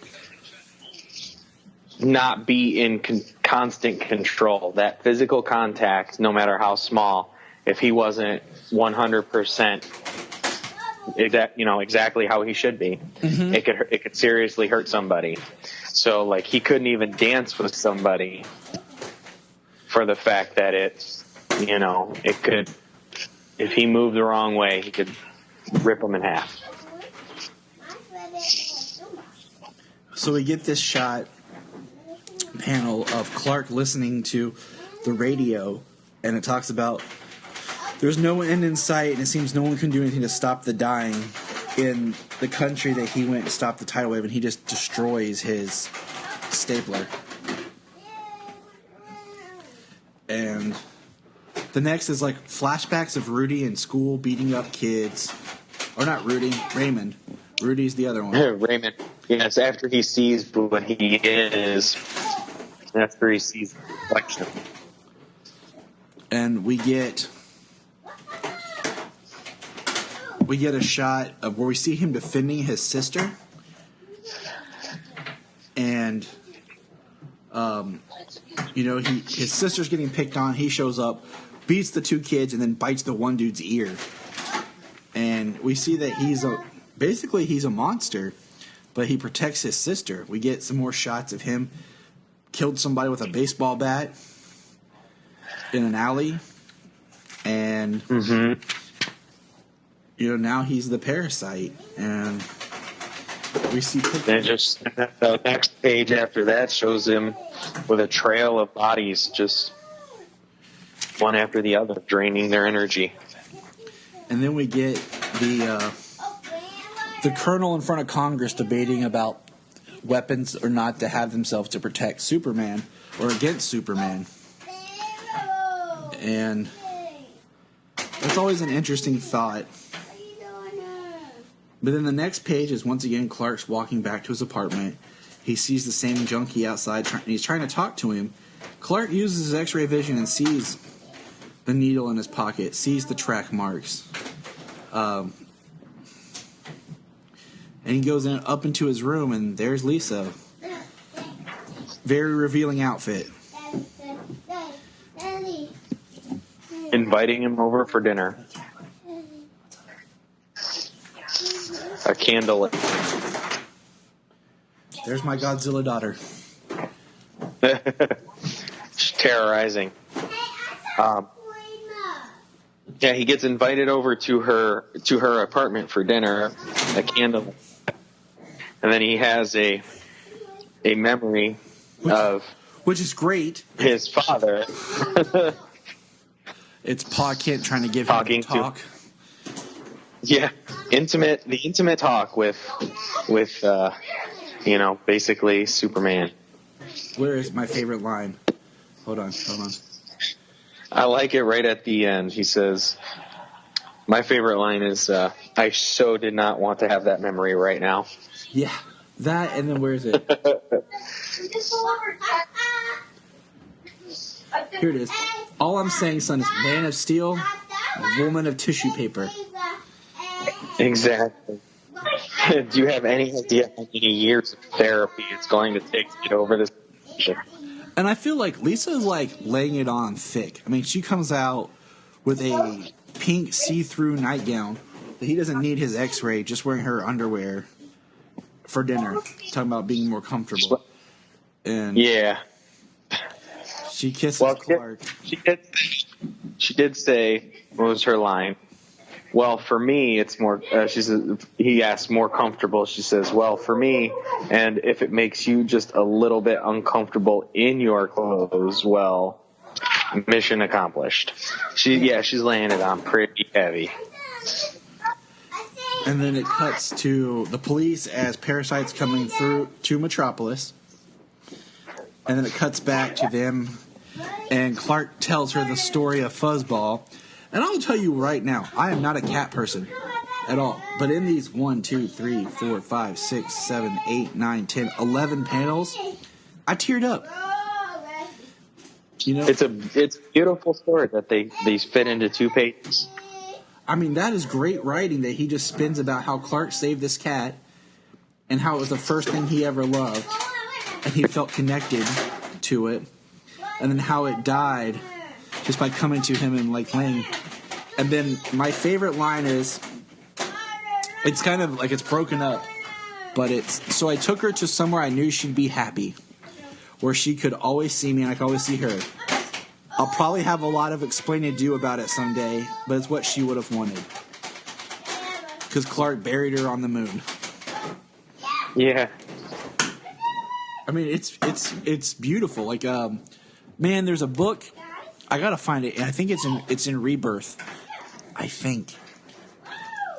not be in constant control, that physical contact, no matter how small, if he wasn't 100% exactly how he should be, it could seriously hurt somebody. So like he couldn't even dance with somebody for the fact that it could, if he moved the wrong way, he could rip them in half. So we get this shot panel of Clark listening to the radio, and it talks about there's no end in sight, and it seems no one can do anything to stop the dying in the country that he went and stopped the tidal wave, and he just destroys his stapler. And the next is like flashbacks of Rudy in school beating up kids. Or not Rudy, Raymond. Rudy's the other one. Raymond. Yes, after he sees what he is, after he sees the reflection. And we get a shot of where we see him defending his sister. And, his sister's getting picked on. He shows up, beats the two kids, and then bites the one dude's ear. And we see that he's a monster, but he protects his sister. We get some more shots of him killed somebody with a baseball bat in an alley. And, now he's the parasite. And we see pictures. And just the next page after that shows him with a trail of bodies, just one after the other, draining their energy. And then we get the colonel in front of Congress debating about weapons or not to have themselves to protect Superman or against Superman. And it's always an interesting thought. But then the next page is once again Clark's walking back to his apartment. He sees the same junkie outside, and he's trying to talk to him. Clark uses his X-ray vision and sees the needle in his pocket, sees the track marks. And he goes up into his room, and there's Lisa. Very revealing outfit. Inviting him over for dinner. A candle. There's my Godzilla daughter. She's terrorizing. Yeah, he gets invited over to her apartment for dinner, a candle, and then he has a memory of which is great. His father. It's Pa Kent trying to give him a talk. Yeah, the intimate talk with basically Superman. Where is my favorite line? Hold on. I like it right at the end. He says, my favorite line is, I so did not want to have that memory right now. Yeah, that, and then where is it? Here it is. All I'm saying, son, is Man of Steel, Woman of Tissue Paper. Exactly. Do you have any idea how many years of therapy it's going to take to get over this? And I feel like Lisa is like laying it on thick. I mean, she comes out with a pink see-through nightgown that he doesn't need his X-ray, just wearing her underwear for dinner. Talking about being more comfortable. And yeah. She kisses Clark. She did say, what was her line? Well, for me, it's more, he asked, more comfortable. She says, well, for me, and if it makes you just a little bit uncomfortable in your clothes, well, mission accomplished. She's laying it on pretty heavy. And then it cuts to the police as Parasite's coming through to Metropolis. And then it cuts back to them, and Clark tells her the story of Fuzzball. And I'll tell you right now, I am not a cat person at all. But in these 1, 2, 3, 4, 5, 6, 7, 8, 9, 10, 11 panels, I teared up. It's a beautiful story that they fit into 2 pages. I mean, that is great writing that he just spins about how Clark saved this cat and how it was the first thing he ever loved. And he felt connected to it. And then how it died just by coming to him and like laying. And then my favorite line is, it's kind of like it's broken up, but it's, so I took her to somewhere I knew she'd be happy, where she could always see me and I could always see her. I'll probably have a lot of explaining to do about it someday, but it's what she would have wanted. Because Clark buried her on the moon. Yeah. I mean, it's beautiful. Like, man, there's a book. I gotta find it, and I think it's in Rebirth. I think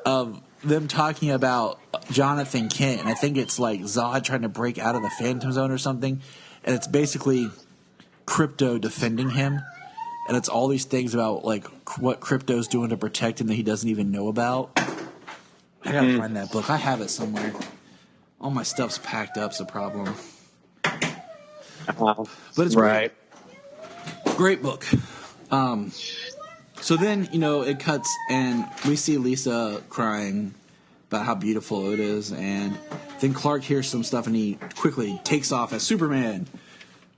of them talking about Jonathan Kent, and I think it's like Zod trying to break out of the Phantom Zone or something, and it's basically Krypto defending him, and it's all these things about like what Crypto's doing to protect him that he doesn't even know about. I gotta find that book. I have it somewhere. All my stuff's packed up's a problem. But it's right. Great book. So then, it cuts and we see Lisa crying about how beautiful it is, and then Clark hears some stuff and he quickly takes off as Superman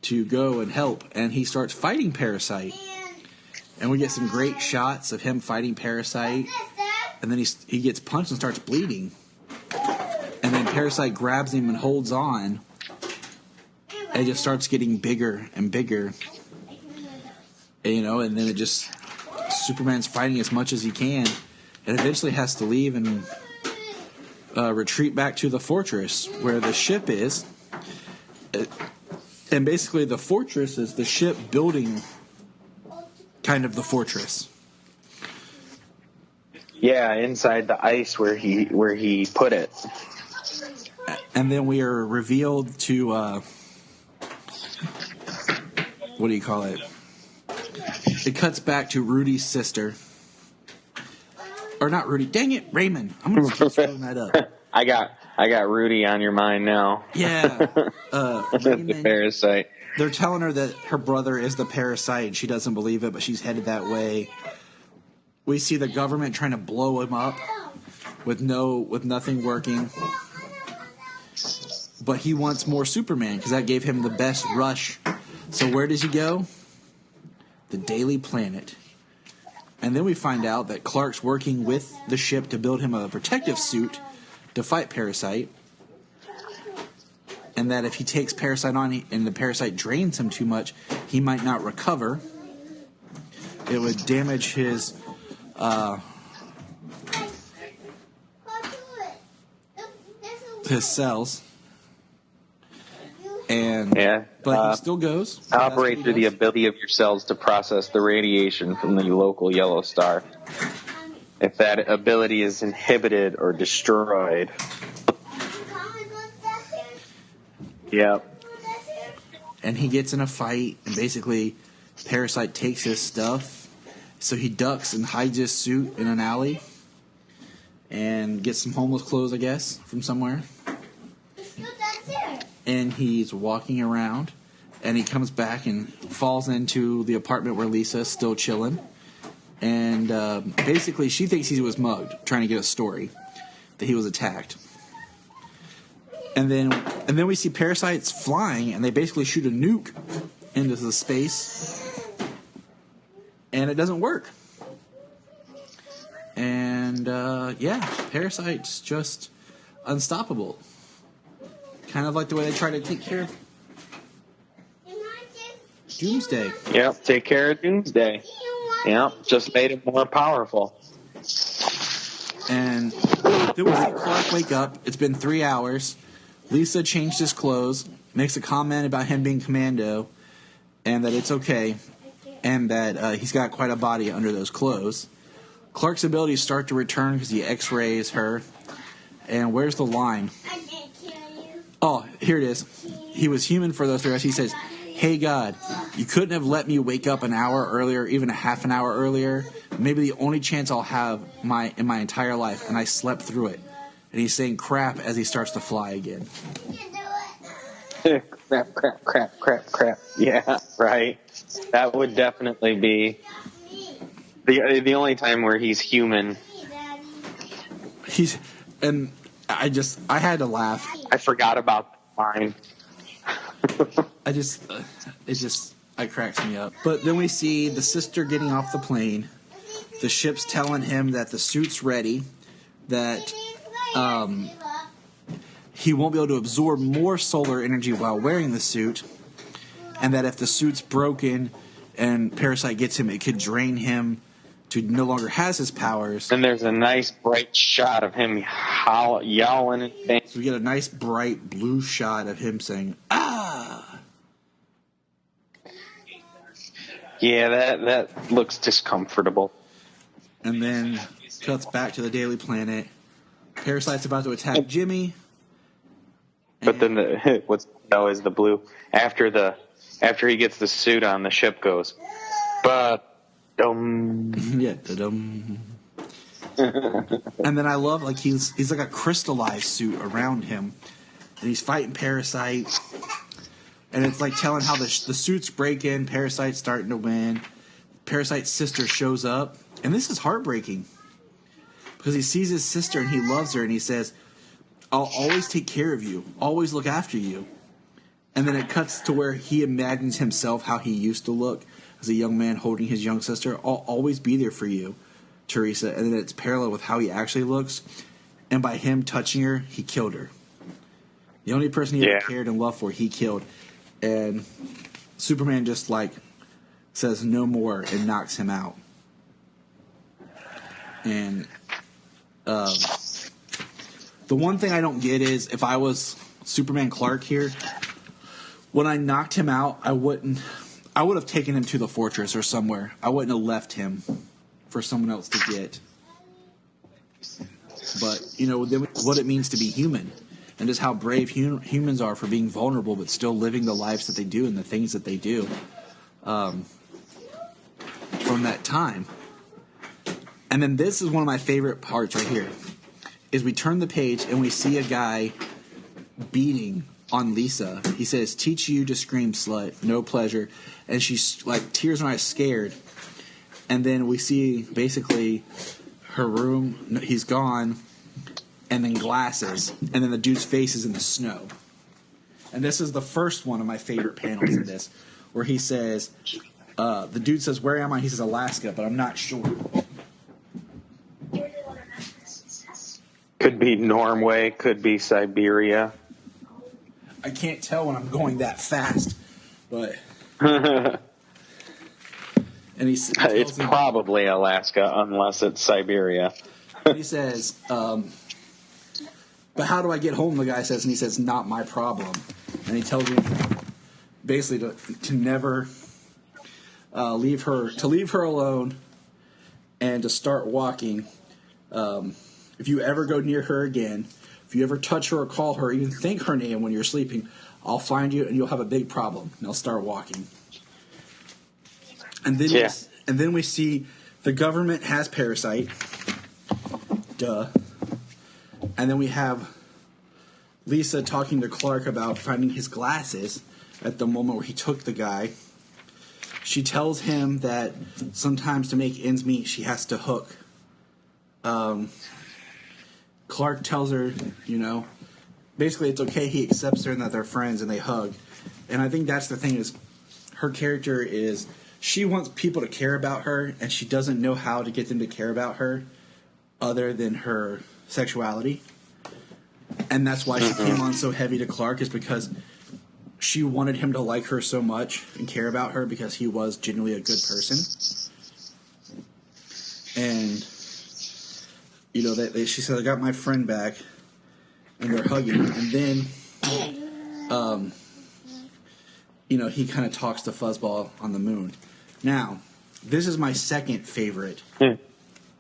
to go and help, and he starts fighting Parasite. And we get some great shots of him fighting Parasite, and then he gets punched and starts bleeding. And then Parasite grabs him and holds on, and it just starts getting bigger and bigger. And then Superman's fighting as much as he can, and eventually has to leave and retreat back to the fortress where the ship is. And basically the fortress is the ship building kind of the fortress. Yeah, inside the ice where he put it. And then we are revealed to what do you call it? It cuts back to Rudy's sister. Or not Rudy. Dang it, Raymond. I'm going to keep screwing that up. I got Rudy on your mind now. Yeah. Raymond, the Parasite. They're telling her that her brother is the Parasite, and she doesn't believe it, but she's headed that way. We see the government trying to blow him up with nothing working. But he wants more Superman because that gave him the best rush. So where does he go? The Daily Planet. And then we find out that Clark's working with the ship to build him a protective suit to fight Parasite. And that if he takes Parasite on and the Parasite drains him too much, he might not recover. It would damage his cells. But he still goes. Operate through the ability of your cells to process the radiation from the local yellow star. If that ability is inhibited or destroyed. Yep. And he gets in a fight, and basically Parasite takes his stuff, so he ducks and hides his suit in an alley and gets some homeless clothes, I guess, from somewhere. And he's walking around, and he comes back and falls into the apartment where Lisa's still chilling. And basically, she thinks he was mugged, trying to get a story that he was attacked. And then we see parasites flying, and they basically shoot a nuke into the space, and it doesn't work. And Parasite's just unstoppable. Kind of like the way they try to take care of Doomsday. Yep, take care of Doomsday. Yep, just made it more powerful. And then we see Clark wake up. It's been 3 hours. Lisa changed his clothes, makes a comment about him being commando, and that it's okay, and that he's got quite a body under those clothes. Clark's abilities start to return because he X-rays her. And where's the line? Oh, here it is. He was human for those 3 hours. He says, "Hey God, you couldn't have let me wake up an hour earlier, even a half an hour earlier. Maybe the only chance I'll have in my entire life, and I slept through it." And he's saying crap as he starts to fly again. crap. Yeah, right. That would definitely be the only time where he's human. I had to laugh. I forgot about that line. It cracks me up. But then we see the sister getting off the plane. The ship's telling him that the suit's ready, that he won't be able to absorb more solar energy while wearing the suit, and that if the suit's broken and Parasite gets him, it could drain him to no longer has his powers. And there's a nice bright shot of him yowling and things. So we get a nice bright blue shot of him saying, "Ah!" Yeah, that looks discomfortable. And then cuts back to the Daily Planet. Parasite's about to attack Jimmy. But then is the blue. After he gets the suit on, the ship goes But Yeah. Da-dum. And then I love, like, he's like a crystallized suit around him, and he's fighting Parasite, and it's like telling how the suits break in, Parasite's starting to win, Parasite's sister shows up, and this is heartbreaking because he sees his sister and he loves her, and he says, I'll always take care of you, always look after you. And then it cuts to where he imagines himself how he used to look as a young man holding his young sister. I'll always be there for you, Teresa. And then it's parallel with how he actually looks. And by him touching her, he killed her. The only person he ever cared and loved for, he killed. And Superman just, like, says no more and knocks him out. And the one thing I don't get is, if I was Superman Clark here, when I knocked him out, I would have taken him to the fortress or somewhere. I wouldn't have left him for someone else to get. But, you know, what it means to be human, and just how brave humans are for being vulnerable but still living the lives that they do and the things that they do from that time. And then this is one of my favorite parts right here, is we turn the page and we see a guy beating on Lisa. He says, teach you to scream, slut, no pleasure. And she's like, tears in her eyes, scared. And then we see basically her room, he's gone, and then glasses, and then the dude's face is in the snow. And this is the first one of my favorite panels in this, where he says, the dude says, where am I? He says, Alaska, but I'm not sure. could be Norway, could be Siberia. I can't tell when I'm going that fast, but and it's probably Alaska unless it's Siberia. He says, but how do I get home? The guy says, and he says, not my problem. And he tells him basically to never leave her alone, and to start walking. If you ever go near her again, if you ever touch her or call her, even think her name when you're sleeping, I'll find you and you'll have a big problem. And I'll start walking. And then we see the government has Parasite. Duh. And then we have Lisa talking to Clark about finding his glasses at the moment where he took the guy. She tells him that sometimes to make ends meet, she has to hook. Clark tells her, basically it's okay. He accepts her and that they're friends and they hug. And I think that's the thing is her character is she wants people to care about her and she doesn't know how to get them to care about her other than her sexuality. And that's why she came on so heavy to Clark, is because she wanted him to like her so much and care about her because he was genuinely a good person. And she said, I got my friend back, and they're hugging. And then, he kind of talks to Fuzzball on the moon. Now, this is my second favorite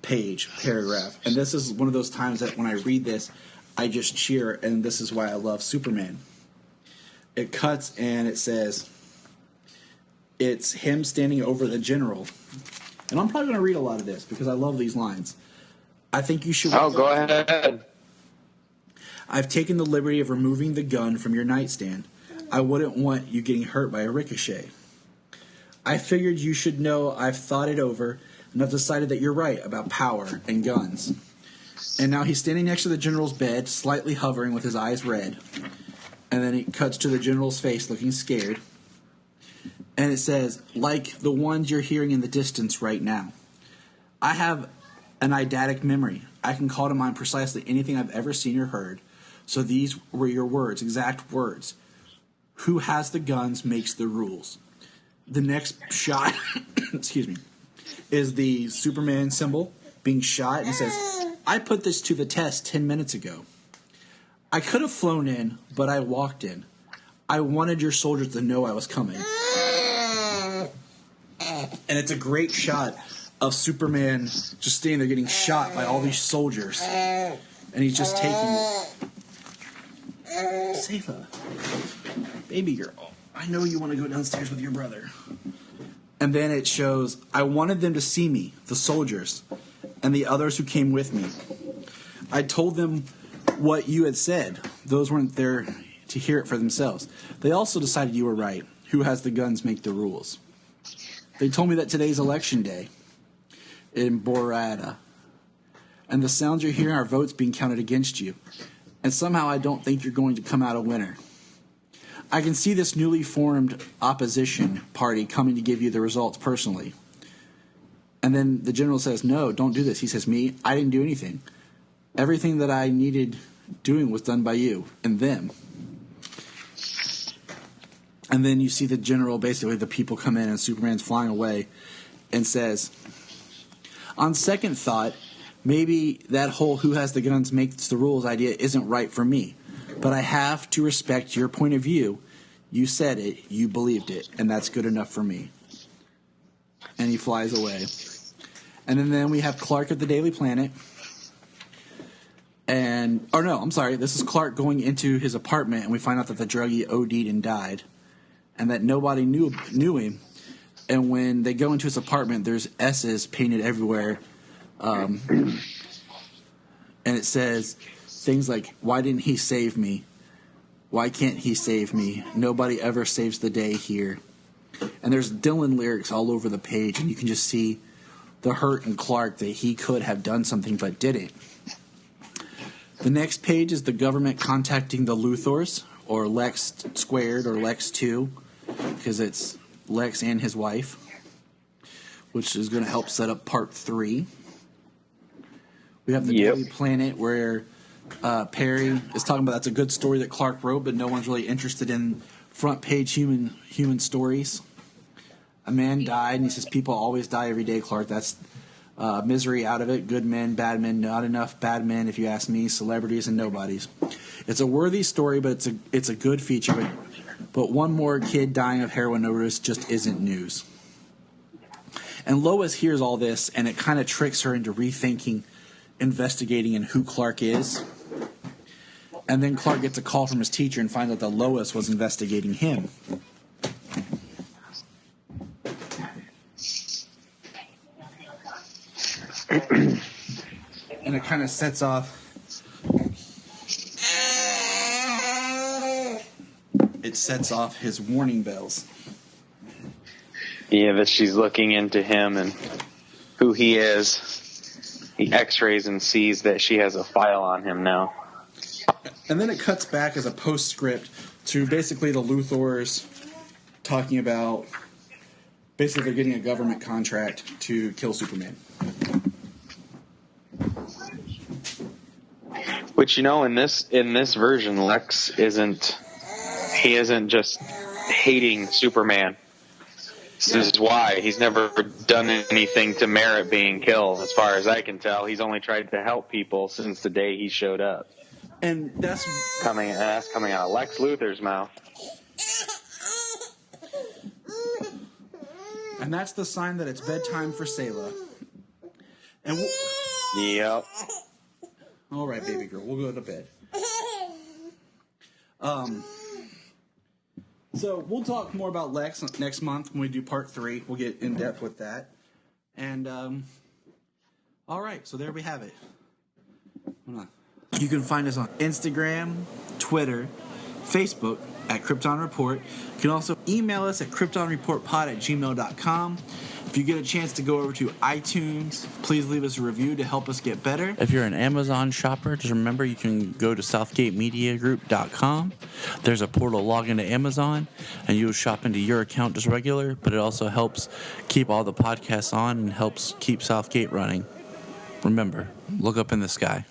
paragraph. And this is one of those times that when I read this, I just cheer, and this is why I love Superman. It cuts, and it says, it's him standing over the general. And I'm probably going to read a lot of this because I love these lines. I think you should... Oh, go ahead. I've taken the liberty of removing the gun from your nightstand. I wouldn't want you getting hurt by a ricochet. I figured you should know I've thought it over, and I've decided that you're right about power and guns. And now he's standing next to the general's bed, slightly hovering with his eyes red. And then it cuts to the general's face looking scared. And it says, like the ones you're hearing in the distance right now. I have an eidetic memory. I can call to mind precisely anything I've ever seen or heard. So these were your words, exact words. Who has the guns makes the rules. The next shot, excuse me, is the Superman symbol being shot, and it says, I put this to the test 10 minutes ago. I could have flown in, but I walked in. I wanted your soldiers to know I was coming. And it's a great shot of Superman just standing there getting shot by all these soldiers. And he's just taking it. Safa, baby girl, I know you want to go downstairs with your brother. And then it shows, I wanted them to see me, the soldiers, and the others who came with me. I told them what you had said. Those weren't there to hear it for themselves. They also decided you were right. Who has the guns make the rules. They told me that today's election day in Borada. And the sounds you're hearing are votes being counted against you. And somehow I don't think you're going to come out a winner. I can see this newly formed opposition party coming to give you the results personally. And then the general says, no, don't do this. He says, me, I didn't do anything. Everything that I needed doing was done by you and them. And then you see the general, basically the people come in and Superman's flying away and says, on second thought, maybe that whole who has the guns makes the rules idea isn't right for me. But I have to respect your point of view. You said it, you believed it, and that's good enough for me. And he flies away. And then we have Clark at the Daily Planet. This is Clark going into his apartment, and we find out that the druggie OD'd and died. And that nobody knew him. And when they go into his apartment, there's S's painted everywhere. And it says things like, why didn't he save me? Why can't he save me? Nobody ever saves the day here. And there's Dylan lyrics all over the page, and you can just see the hurt in Clark that he could have done something but didn't. The next page is the government contacting the Luthors, or Lex Squared, or Lex 2, because it's Lex and his wife, which is going to help set up part 3. We have the Daily Planet where Perry is talking about that's a good story that Clark wrote, but no one's really interested in front page human stories. A man died, and he says people always die every day, Clark. That's misery out of it. Good men, bad men, not enough bad men, if you ask me. Celebrities and nobodies. It's a worthy story, but it's a good feature. But one more kid dying of heroin overdose just isn't news. And Lois hears all this, and it kind of tricks her into rethinking, investigating, and who Clark is. And then Clark gets a call from his teacher and finds out that Lois was investigating him. And it kind of sets off... It sets off his warning bells. Yeah, that she's looking into him and who he is. He x-rays and sees that she has a file on him now. And then it cuts back as a postscript to basically the Luthors talking about basically getting a government contract to kill Superman. Which, in this version, Lex isn't just hating Superman. This is why he's never done anything to merit being killed, as far as I can tell. He's only tried to help people since the day he showed up. And that's coming out of Lex Luthor's mouth. And that's the sign that it's bedtime for Sayla. And Yep. All right, baby girl, we'll go to bed. So we'll talk more about Lex next month when we do part 3. We'll get in depth with that. And all right, so there we have it. Hold on. You can find us on Instagram, Twitter, Facebook at Krypton Report. You can also email us at kryptonreportpod@gmail.com. If you get a chance to go over to iTunes, please leave us a review to help us get better. If you're an Amazon shopper, just remember you can go to southgatemediagroup.com. There's a portal log into Amazon, and you'll shop into your account just regular, but it also helps keep all the podcasts on and helps keep Southgate running. Remember, look up in the sky.